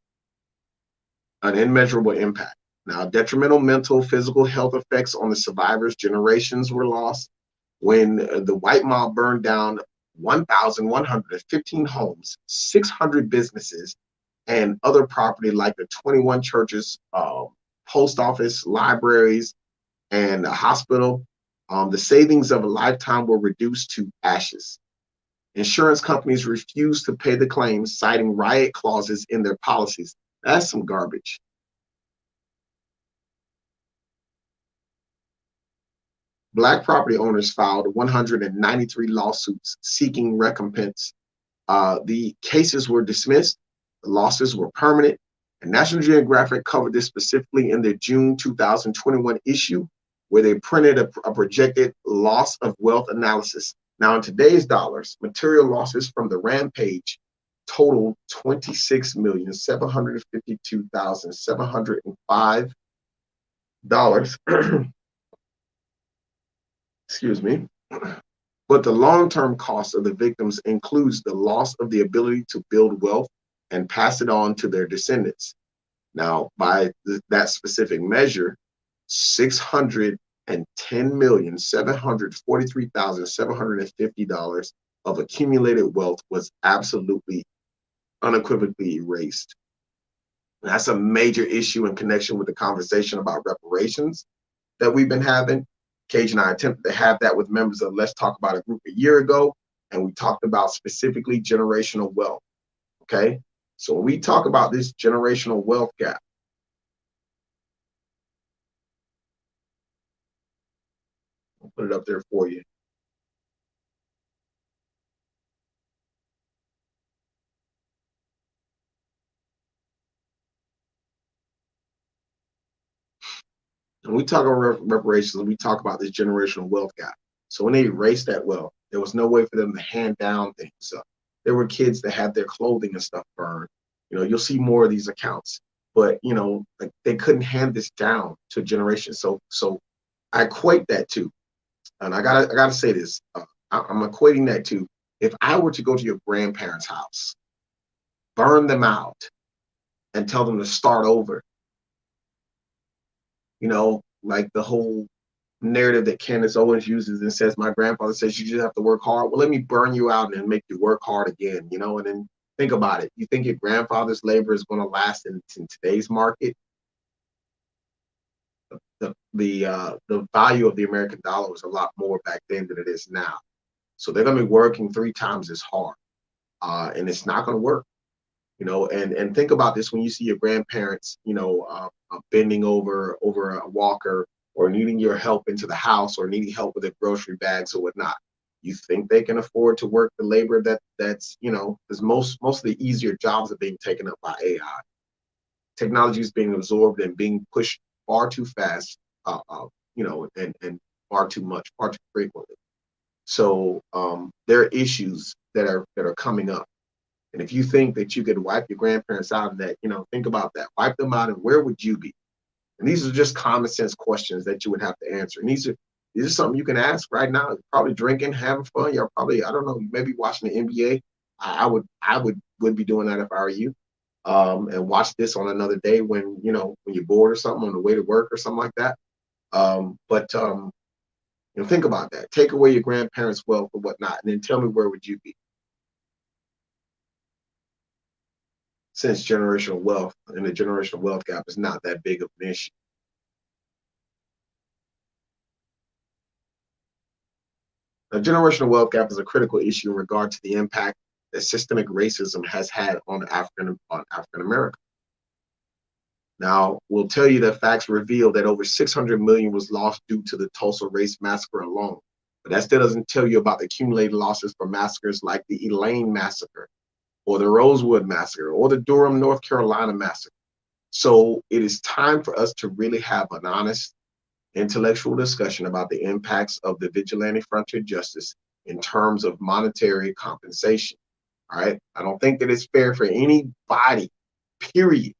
[SPEAKER 1] Now, detrimental mental, physical health effects on the survivors, generations were lost. When the white mob burned down 1,115 homes, 600 businesses, and other property like the 21 churches, post office, libraries, and a hospital, the savings of a lifetime were reduced to ashes. Insurance companies refused to pay the claims, citing riot clauses in their policies. That's some garbage. Black property owners filed 193 lawsuits seeking recompense. The cases were dismissed, the losses were permanent, and National Geographic covered this specifically in their June 2021 issue, where they printed a projected loss of wealth analysis. Now, in today's dollars, material losses from the rampage totaled $26,752,705. Excuse me. But the long-term cost of the victims includes the loss of the ability to build wealth and pass it on to their descendants. Now, by that specific measure, $610,743,750 of accumulated wealth was absolutely, unequivocally erased. And that's a major issue in connection with the conversation about reparations that we've been having. Cage and I attempted to have that with members of Let's Talk About It group a year ago, and we talked about specifically generational wealth, okay? So when we talk about this generational wealth gap, I'll put it up there for you. When we talk about reparations, we talk about this generational wealth gap. So when they erased that wealth, there was no way for them to hand down things. So there were kids that had their clothing and stuff burned. You'll see more of these accounts, but like they couldn't hand this down to generations. So I equate that to, and I gotta say this, I'm equating that to, if I were to go to your grandparents' house, burn them out, and tell them to start over, like the whole narrative that Candace Owens uses and says, my grandfather says you just have to work hard. Well, let me burn you out and make you work hard again, and then think about it. You think your grandfather's labor is going to last in today's market? The value of the American dollar was a lot more back then than it is now. So they're going to be working 3 times as hard, and it's not going to work. And think about this when you see your grandparents, bending over a walker, or needing your help into the house, or needing help with their grocery bags or whatnot. You think they can afford to work the labor that's because most of the easier jobs are being taken up by AI. Technology is being absorbed and being pushed far too fast, and far too much, far too frequently. So there are issues that are coming up. And if you think that you could wipe your grandparents out of that, think about that. Wipe them out, and where would you be? And these are just common sense questions that you would have to answer. And these are something you can ask right now. You're probably drinking, having fun. You're probably, I don't know, maybe watching the NBA. I would be doing that if I were you. And watch this on another day when you're bored or something, on the way to work or something like that. But think about that. Take away your grandparents' wealth or whatnot, and then tell me, where would you be? since generational wealth and the generational wealth gap is not that big of an issue. The generational wealth gap is a critical issue in regard to the impact that systemic racism has had on African Americans. Now, we'll tell you that facts reveal that over 600 million was lost due to the Tulsa Race Massacre alone. But that still doesn't tell you about the accumulated losses from massacres like the Elaine Massacre, or the Rosewood Massacre, or the Durham, North Carolina Massacre. So it is time for us to really have an honest, intellectual discussion about the impacts of the vigilante frontier justice in terms of monetary compensation. All right. I don't think that it's fair for anybody, period,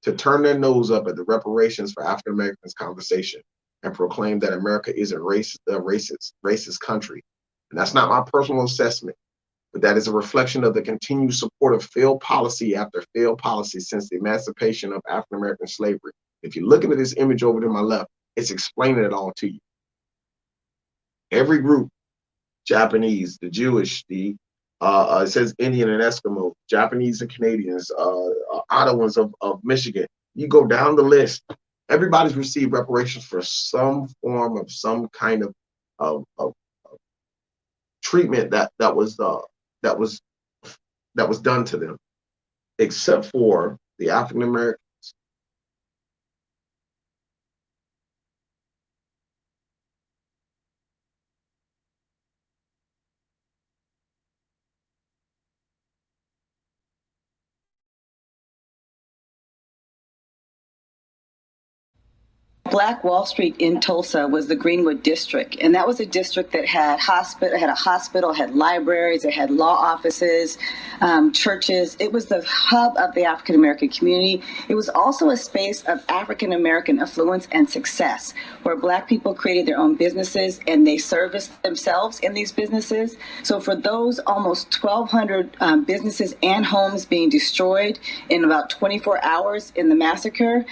[SPEAKER 1] to turn their nose up at the reparations for African Americans conversation and proclaim that America is a racist country. And that's not my personal assessment, but that is a reflection of the continued support of failed policy after failed policy since the emancipation of African American slavery. If you're looking at this image over to my left, it's explaining it all to you. Every group, Japanese, the Jewish, it says Indian and Eskimo, Japanese and Canadians, Ottawans of Michigan. You go down the list, everybody's received reparations for some form of some kind of treatment that was done to them, except for the African Americans.
[SPEAKER 12] Black Wall Street in Tulsa was the Greenwood District, and that was a district that had a hospital, had libraries, it had law offices, churches. It was the hub of the African American community. It was also a space of African American affluence and success, where Black people created their own businesses and they serviced themselves in these businesses. So for those almost 1,200 businesses and homes being destroyed in about 24 hours in the massacre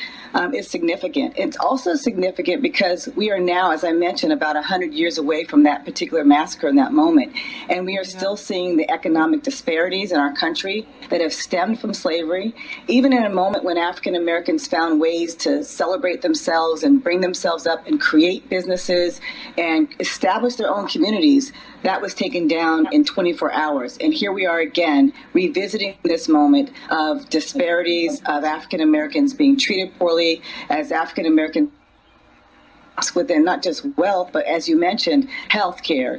[SPEAKER 12] is significant. It's also significant because we are now, as I mentioned, about 100 years away from that particular massacre in that moment. And we are still seeing the economic disparities in our country that have stemmed from slavery. Even in a moment when African Americans found ways to celebrate themselves and bring themselves up and create businesses and establish their own communities, that was taken down in 24 hours. And here we are again, revisiting this moment of disparities of African Americans being treated poorly as African American within not just wealth, but as you mentioned, healthcare,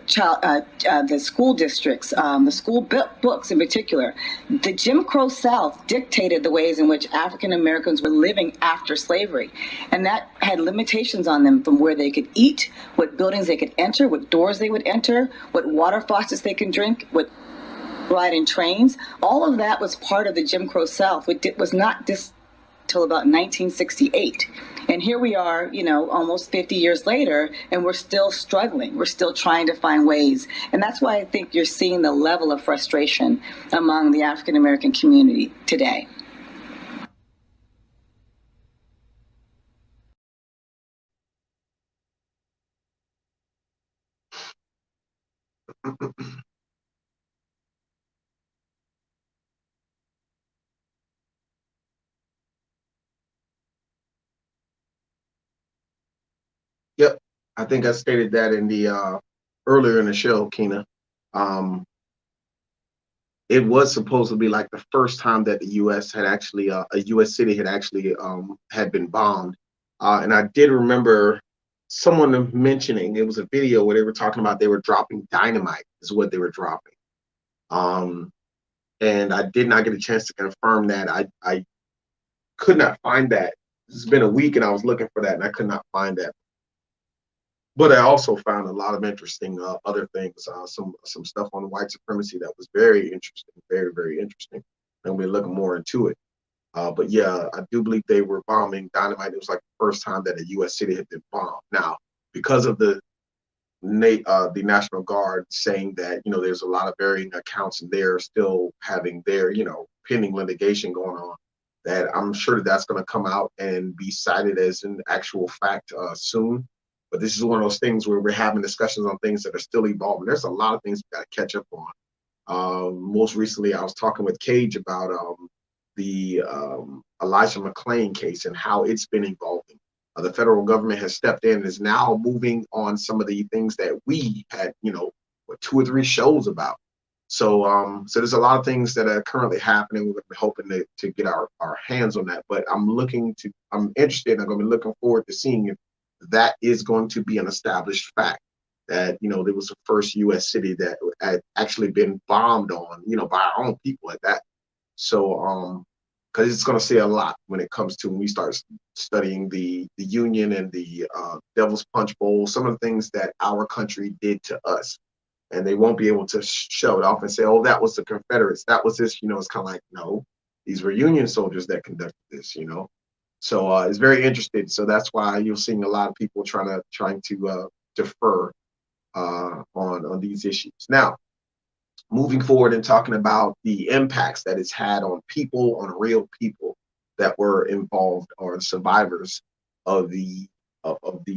[SPEAKER 12] the school districts, the school books in particular. The Jim Crow South dictated the ways in which African Americans were living after slavery. And that had limitations on them from where they could eat, what buildings they could enter, what doors they would enter, what water faucets they could drink, what ride in trains. All of that was part of the Jim Crow South, which was not until about 1968. And here we are, almost 50 years later, and we're still struggling. We're still trying to find ways. And that's why I think you're seeing the level of frustration among the African American community today.
[SPEAKER 1] Yep, I think I stated that in the earlier in the show, Keena. It was supposed to be like the first time that the U.S. had actually, a U.S. city had actually had been bombed. And I did remember someone mentioning, it was a video where they were talking about they were dropping dynamite is what they were dropping. And I did not get a chance to confirm that. I could not find that. It's been a week and I was looking for that and I could not find that. But I also found a lot of interesting other things, some stuff on white supremacy that was very interesting, very, very interesting. And we're looking more into it. But yeah, I do believe they were bombing dynamite. It was like the first time that a U.S. city had been bombed. Now, because of the National Guard saying that, there's a lot of varying accounts and they're still having their, pending litigation going on, that I'm sure that's going to come out and be cited as an actual fact soon. But this is one of those things where we're having discussions on things that are still evolving. There's a lot of things we got to catch up on. Most recently, I was talking with Cage about the Elijah McClain case and how it's been evolving. The federal government has stepped in and is now moving on some of the things that we had, 2 or 3 shows about. So there's a lot of things that are currently happening. We're hoping to get our hands on that. But I'm interested, I'm going to be looking forward to seeing if that is going to be an established fact. That, there was the first U.S. city that had actually been bombed on, by our own people at that. So, because it's going to say a lot when it comes to when we start studying the Union and the Devil's Punch Bowl, some of the things that our country did to us. And they won't be able to show it off and say, oh, that was the Confederates. That was this, it's kind of like, no, these were Union soldiers that conducted this, So it's very interesting. So that's why you're seeing a lot of people trying to defer on these issues. Now, moving forward and talking about the impacts that it's had on people, on real people that were involved or survivors of the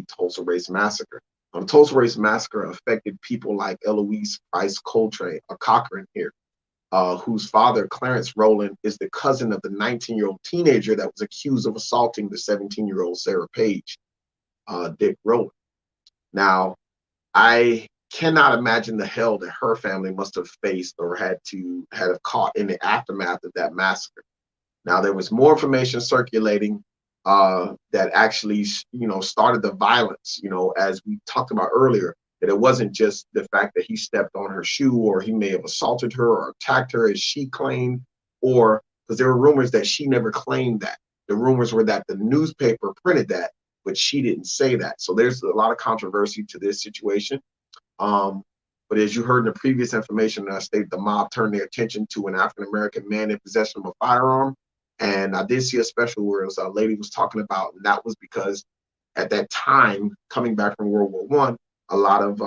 [SPEAKER 1] Tulsa Race Massacre. The Tulsa Race Massacre affected people like Eloise Price Cochran here, whose father, Clarence Rowland, is the cousin of the 19-year-old teenager that was accused of assaulting the 17-year-old Sarah Page, Dick Rowland. Now, I cannot imagine the hell that her family must have faced or had caught in the aftermath of that massacre. Now, there was more information circulating that actually, started the violence, as we talked about earlier, that it wasn't just the fact that he stepped on her shoe or he may have assaulted her or attacked her as she claimed, or because there were rumors that she never claimed that. The rumors were that the newspaper printed that, but she didn't say that. So there's a lot of controversy to this situation. But as you heard in the previous information, I stated the mob turned their attention to an African-American man in possession of a firearm. And I did see a special where a lady was talking about, and that was because at that time, coming back from World War I, a lot of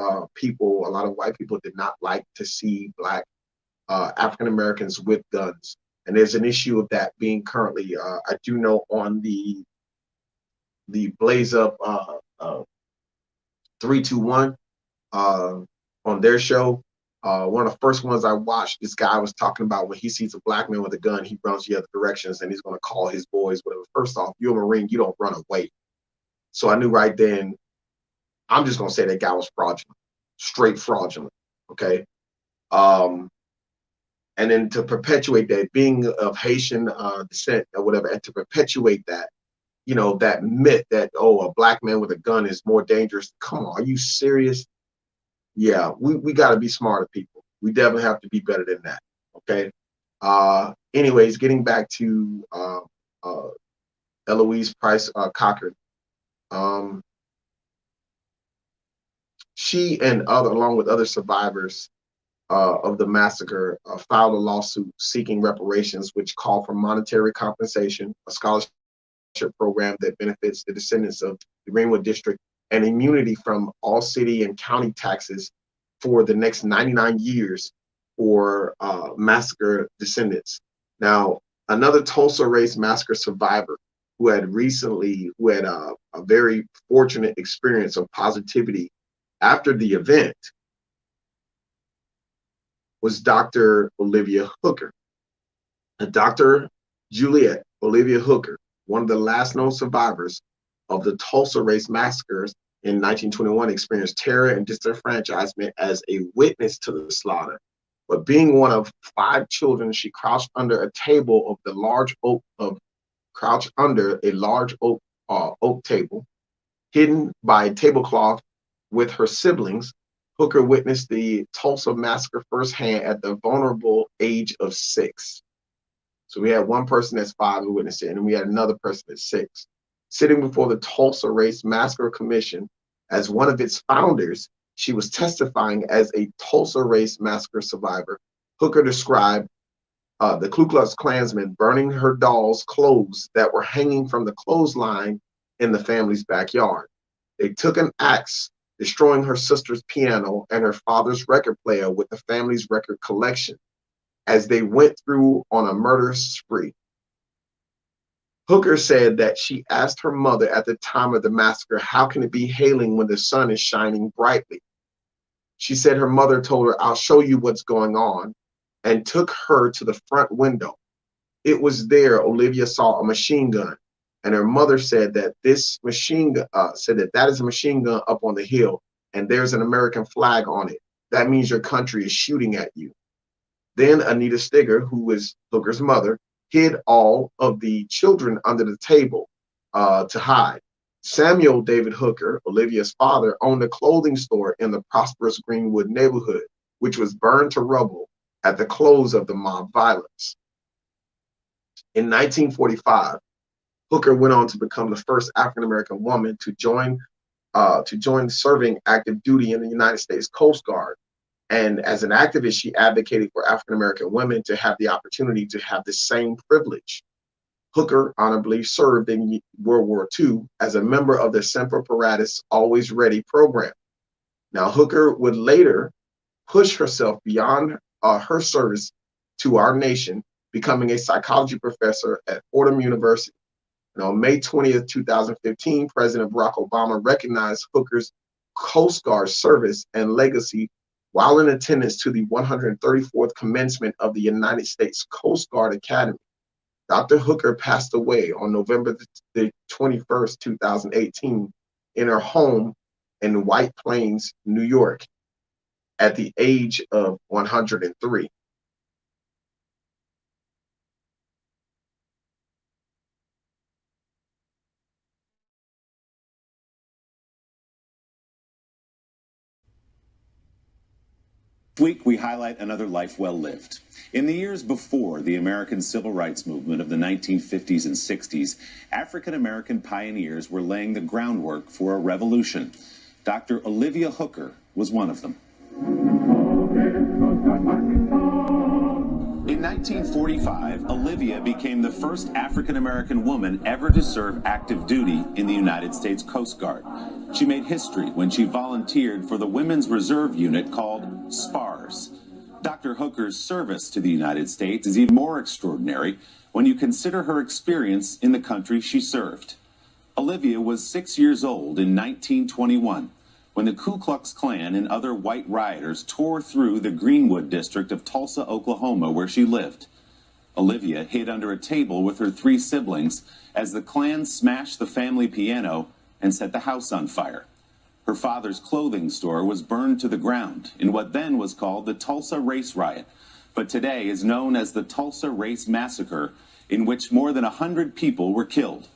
[SPEAKER 1] white people did not like to see Black African-Americans with guns. And there's an issue of that being currently, I do know on the Blaze Up 321 on their show, one of the first ones I watched, this guy was talking about when he sees a Black man with a gun, he runs the other directions and he's going to call his boys, whatever. First off, you're a Marine, you don't run away. So I knew right then, I'm just going to say that guy was fraudulent, straight fraudulent. Okay. And then to perpetuate that, being of Haitian descent or whatever, and to perpetuate that, that myth that, oh, a Black man with a gun is more dangerous. Come on, are you serious? Yeah, we got to be smarter people. We definitely have to be better than that. Okay. Anyways, getting back to Eloise Price Cochran. She and along with other survivors of the massacre, filed a lawsuit seeking reparations, which called for monetary compensation, a scholarship program that benefits the descendants of the Greenwood District, and immunity from all city and county taxes for the next 99 years for massacre descendants. Now, another Tulsa Race Massacre survivor who had a very fortunate experience of positivity after the event was Dr. Olivia Hooker. Dr. Juliet Olivia Hooker, one of the last known survivors of the Tulsa Race Massacres in 1921, experienced terror and disenfranchisement as a witness to the slaughter. But being one of 5 children, she crouched under a table of the large oak oak table, hidden by a tablecloth with her siblings. Hooker witnessed the Tulsa Massacre firsthand at the vulnerable age of 6. So we had one person that's 5 who witnessed it, and we had another person that's 6. Sitting before the Tulsa Race Massacre Commission as one of its founders, she was testifying as a Tulsa Race Massacre survivor. Hooker described the Ku Klux Klansmen burning her doll's clothes that were hanging from the clothesline in the family's backyard. They took an axe, destroying her sister's piano and her father's record player with the family's record collection as they went through on a murderous spree. Hooker said that she asked her mother at the time of the massacre, how can it be hailing when the sun is shining brightly? She said her mother told her, I'll show you what's going on, and took her to the front window. it was there. Olivia saw a machine gun, and her mother said that this machine gun that is a machine gun up on the hill, and there's an American flag on it. That means your country is shooting at you. Then Anita Stigger, who was Hooker's mother, hid all of the children under the table to hide. Samuel David Hooker, Olivia's father, owned a clothing store in the prosperous Greenwood neighborhood, which was burned to rubble at the close of the mob violence. In 1945, Hooker went on to become the first African-American woman to join serving active duty in the United States Coast Guard. And as an activist, she advocated for African-American women to have the opportunity to have the same privilege. Hooker honorably served in World War II as a member of the Semper Paratus Always Ready program. Now, Hooker would later push herself beyond her service to our nation, becoming a psychology professor at Fordham University. And on May 20th, 2015, President Barack Obama recognized Hooker's Coast Guard service and legacy while in attendance to the 134th commencement of the United States Coast Guard Academy. Dr. Hooker passed away on November the 21st, 2018, in her home in White Plains, New York, at the age of 103.
[SPEAKER 13] This week, we highlight another life well lived. In the years before the American Civil Rights Movement of the 1950s and 60s, African-American pioneers were laying the groundwork for a revolution. Dr. Olivia Hooker was one of them. In 1945, Olivia became the first African-American woman ever to serve active duty in the United States Coast Guard. She made history when she volunteered for the Women's Reserve Unit called SPARS. Dr. Hooker's service to the United States is even more extraordinary when you consider her experience in the country she served. Olivia was 6 years old in 1921 when the Ku Klux Klan and other white rioters tore through the Greenwood district of Tulsa, Oklahoma, where she lived. Olivia hid under a table with her 3 siblings as the Klan smashed the family piano and set the house on fire. Her father's clothing store was burned to the ground in what then was called the Tulsa Race Riot, but today is known as the Tulsa Race Massacre, in which more than 100 people were killed.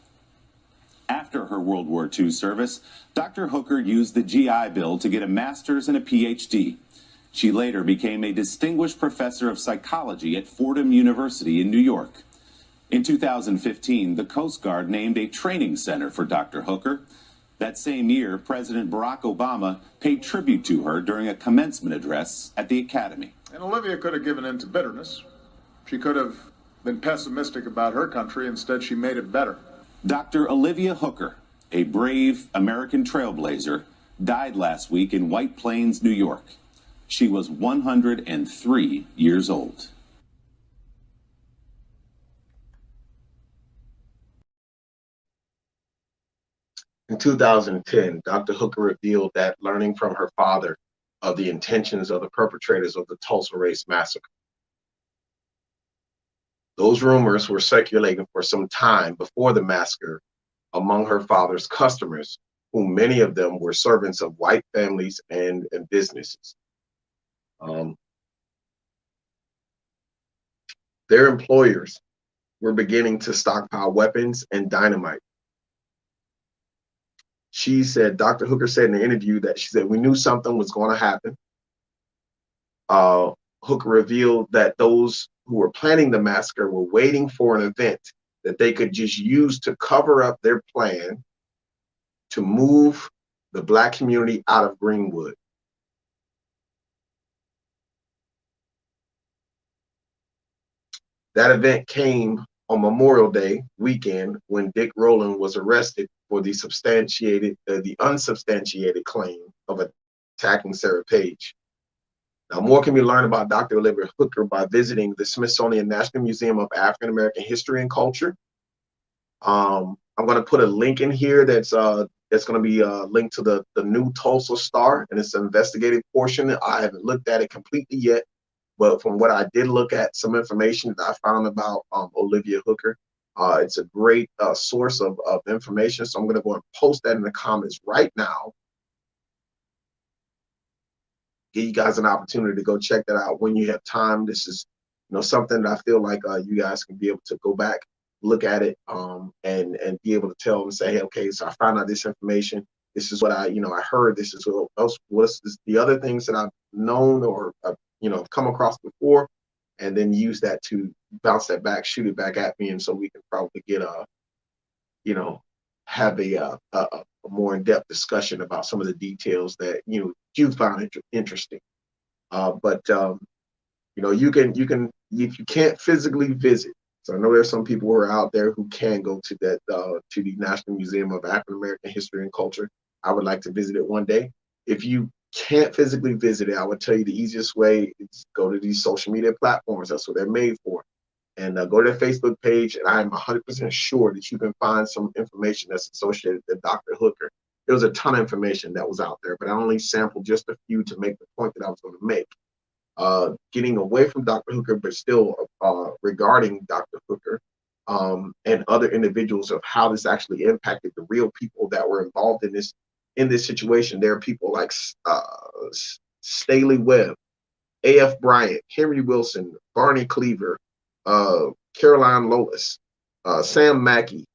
[SPEAKER 13] After her World War II service, Dr. Hooker used the GI Bill to get a master's and a PhD. She later became a distinguished professor of psychology at Fordham University in New York. In 2015, the Coast Guard named a training center for Dr. Hooker. That same year, President Barack Obama paid tribute to her during a commencement address at the Academy.
[SPEAKER 14] And Olivia could have given in to bitterness. She could have been pessimistic about her country. Instead, she made it better.
[SPEAKER 13] Dr. Olivia Hooker, a brave American trailblazer, died last week in White Plains, New York. She was 103 years old.
[SPEAKER 1] In 2010, Dr. Hooker revealed that learning from her father of the intentions of the perpetrators of the Tulsa Race Massacre. Those rumors were circulating for some time before the massacre among her father's customers, whom many of them were servants of white families and businesses. Their employers were beginning to stockpile weapons and dynamite. She said, Dr. Hooker said in the interview that she said, we knew something was going to happen. Hooker revealed that those who were planning the massacre were waiting for an event that they could just use to cover up their plan to move the Black community out of Greenwood. That event came on Memorial Day weekend when Dick Rowland was arrested for the unsubstantiated claim of attacking Sarah Page. Now, more can be learned about Dr. Olivia Hooker by visiting the Smithsonian National Museum of African American History and Culture. I'm going to put a link in here that's going to be linked to the new Tulsa Star, and it's an investigative portion. I haven't looked at it completely yet, But from what I did look at, some information that I found about Olivia Hooker, it's a great source of information. So I'm going to go and post that in the comments right now. Give you guys an opportunity to go check that out when you have time. This is, something that I feel like you guys can be able to go back, look at it, and be able to tell them, say, hey, okay, so I found out this information. This is what I heard. This is what's the other things that I've known or come across before, and then use that to bounce that back, shoot it back at me, and so we can probably get have a more in-depth discussion about some of the details that you found interesting. But you can if you can't physically visit. So I know there's some people who are out there who can go to that to the National Museum of African American History and Culture. I would like to visit it one day. If you can't physically visit it, I would tell you the easiest way is go to these social media platforms. That's what they're made for. And go to their Facebook page, and I'm 100% sure that you can find some information that's associated with Dr. Hooker. There was a ton of information that was out there, but I only sampled just a few to make the point that I was going to make. Getting away from Dr. Hooker, but still regarding Dr. Hooker and other individuals of how this actually impacted the real people that were involved in this situation. There are people like Staley Webb, A.F. Bryant, Henry Wilson, Barney Cleaver, Caroline Lois, Sam Mackey,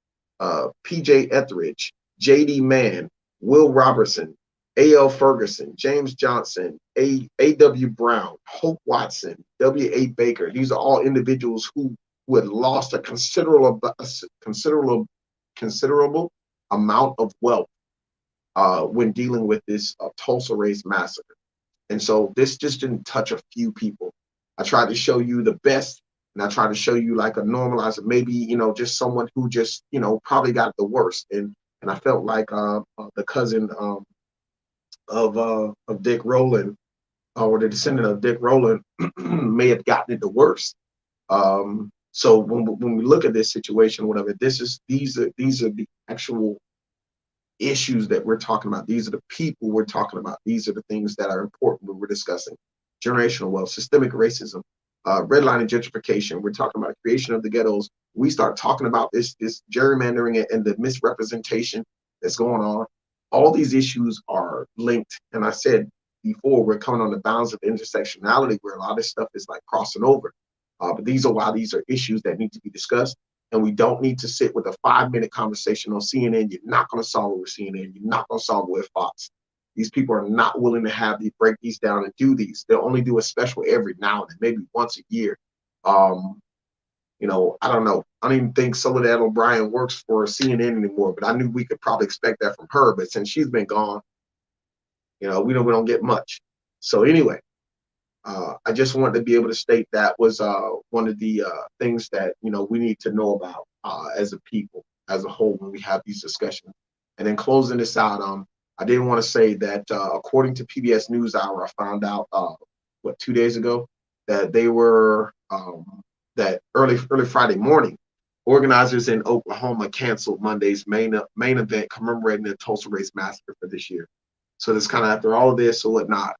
[SPEAKER 1] P.J. Etheridge, J.D. Mann, Will Robertson, A.L. Ferguson, James Johnson, A.W. Brown, Hope Watson, W.A. Baker. These are all individuals who had lost a considerable amount of wealth when dealing with this Tulsa Race Massacre. And so this just didn't touch a few people. I tried to show you the best, and I tried to show you like a normalizer, maybe, just someone who just, probably got the worst. And I felt like the cousin of Dick Rowland, or the descendant of Dick Rowland, may have gotten it the worst. So when we look at this situation, whatever, these are the actual issues that we're talking about. These are the people we're talking about. These are the things that are important when we're discussing generational wealth, systemic racism, redlining, gentrification. We're talking about creation of the ghettos. We start talking about this gerrymandering and the misrepresentation that's going on. All these issues are linked. And I said before, we're coming on the bounds of intersectionality where a lot of this stuff is like crossing over. But these are issues that need to be discussed. And we don't need to sit with a 5-minute conversation on CNN. You're not going to solve it with CNN. You're not going to solve it with Fox. These people are not willing to break these down and do these. They'll only do a special every now and then, maybe once a year. I don't know. I don't even think Soledad O'Brien works for CNN anymore, but I knew we could probably expect that from her. But since she's been gone, we don't get much. So anyway, I just wanted to be able to state that was one of the things that we need to know about as a people, as a whole, when we have these discussions. And then closing this out, I did want to say that according to PBS NewsHour, I found out 2 days ago that they were that early Friday morning, organizers in Oklahoma canceled Monday's main event commemorating the Tulsa Race Massacre for this year. So that's kind of after all of this or whatnot.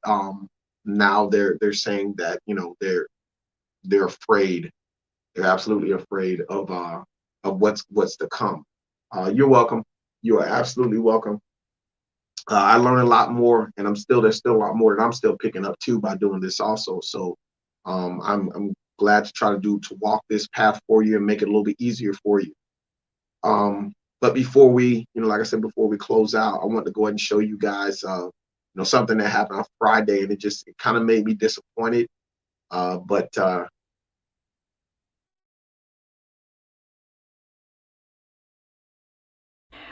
[SPEAKER 1] Now they're saying that they're afraid. They're absolutely afraid of what's to come. You're welcome. You are absolutely welcome. I learned a lot more, and there's still a lot more that I'm still picking up too by doing this also. So I'm glad to walk this path for you and make it a little bit easier for you. But before we, like I said, before we close out, I want to go ahead and show you guys something that happened on Friday, and it kind of made me disappointed. But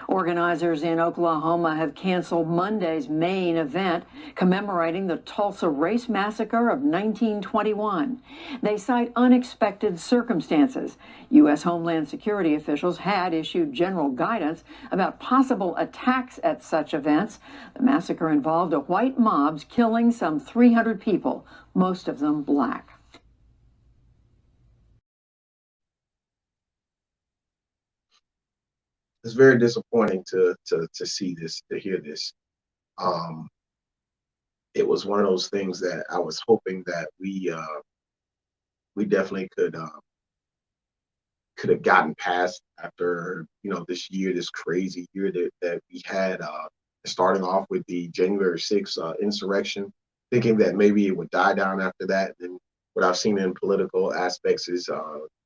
[SPEAKER 2] organizers in Oklahoma have canceled Monday's main event commemorating the Tulsa Race Massacre of 1921. They cite unexpected circumstances. U.S. Homeland Security officials had issued general guidance about possible attacks at such events. The massacre involved a white mob killing some 300 people, most of them black.
[SPEAKER 1] it's very disappointing to see this, to hear this. It was one of those things that I was hoping that we we definitely could have gotten past after, this year, this crazy year that we had, starting off with the January 6th insurrection, thinking that maybe it would die down after that. And what I've seen in political aspects is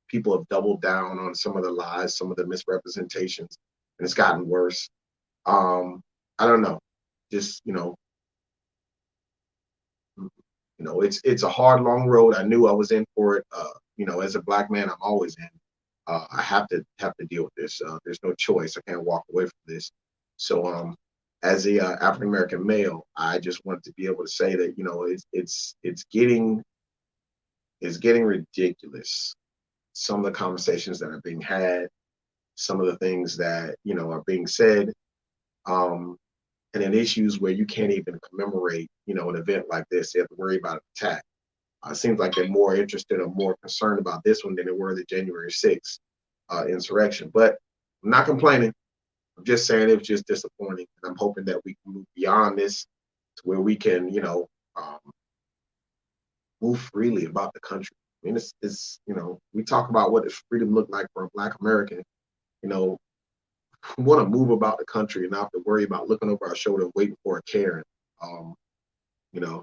[SPEAKER 1] people have doubled down on some of the lies, some of the misrepresentations, and it's gotten worse. I don't know, just it's a hard, long road. I knew I was in for it. As a black man, I'm always in. I have to deal with this. There's no choice. I can't walk away from this. So, as a African American male, I just wanted to be able to say that it's getting ridiculous. Some of the conversations that are being had, some of the things that are being said, and in issues where you can't even commemorate an event like this. You have to worry about an attack. It seems like they're more interested or more concerned about this one than they were the January 6th insurrection. But I'm not complaining. I'm just saying it was just disappointing. And I'm hoping that we can move beyond this to where we can, move freely about the country. I mean, it's we talk about what does freedom look like for a Black American. We want to move about the country and not have to worry about looking over our shoulder waiting for a Karen. You know,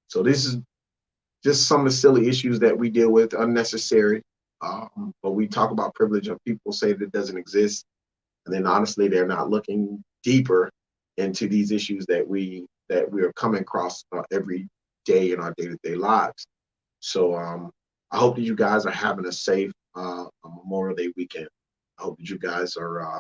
[SPEAKER 1] so this is just some of the silly issues that we deal with, unnecessary. But we talk about privilege and people say that it doesn't exist. And then honestly, they're not looking deeper into these issues that we are coming across every day in our day-to-day lives. So I hope that you guys are having a safe Memorial Day weekend. I hope that you guys are, I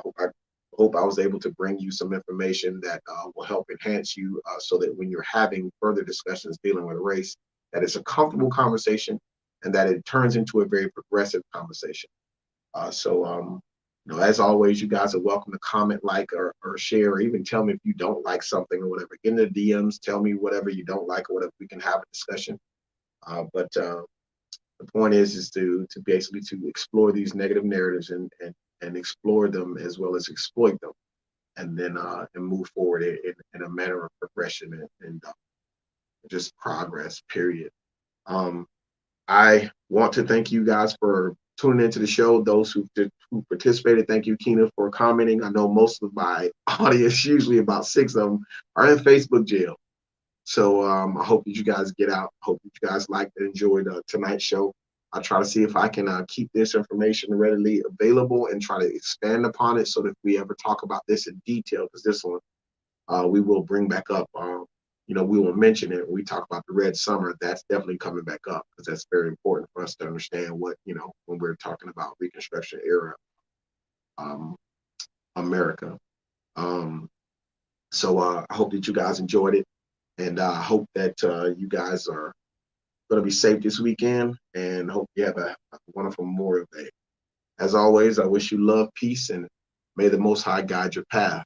[SPEAKER 1] hope I was able to bring you some information that will help enhance you so that when you're having further discussions dealing with race, that it's a comfortable conversation and that it turns into a very progressive conversation. As always, you guys are welcome to comment, like, or share, or even tell me if you don't like something or whatever. Get in the DMs, tell me whatever you don't like or whatever. We can have a discussion. But the point is to basically to explore these negative narratives and explore them as well as exploit them, and then and move forward in a manner of progression and just progress. Period. I want to thank you guys for tuning into the show. Those who participated, thank you, Keena, for commenting. I know most of my audience, usually about 6 of them, are in Facebook jail. So I hope that you guys get out. I hope that you guys liked and enjoyed tonight's show. I'll try to see if I can keep this information readily available and try to expand upon it so that if we ever talk about this in detail, because this one we will bring back up. We will mention it when we talk about the Red Summer. That's definitely coming back up because that's very important for us to understand what, when we're talking about Reconstruction era America. So I hope that you guys enjoyed it. And I hope that you guys are going to be safe this weekend and hope you have a wonderful Memorial Day. As always, I wish you love, peace, and may the Most High guide your path.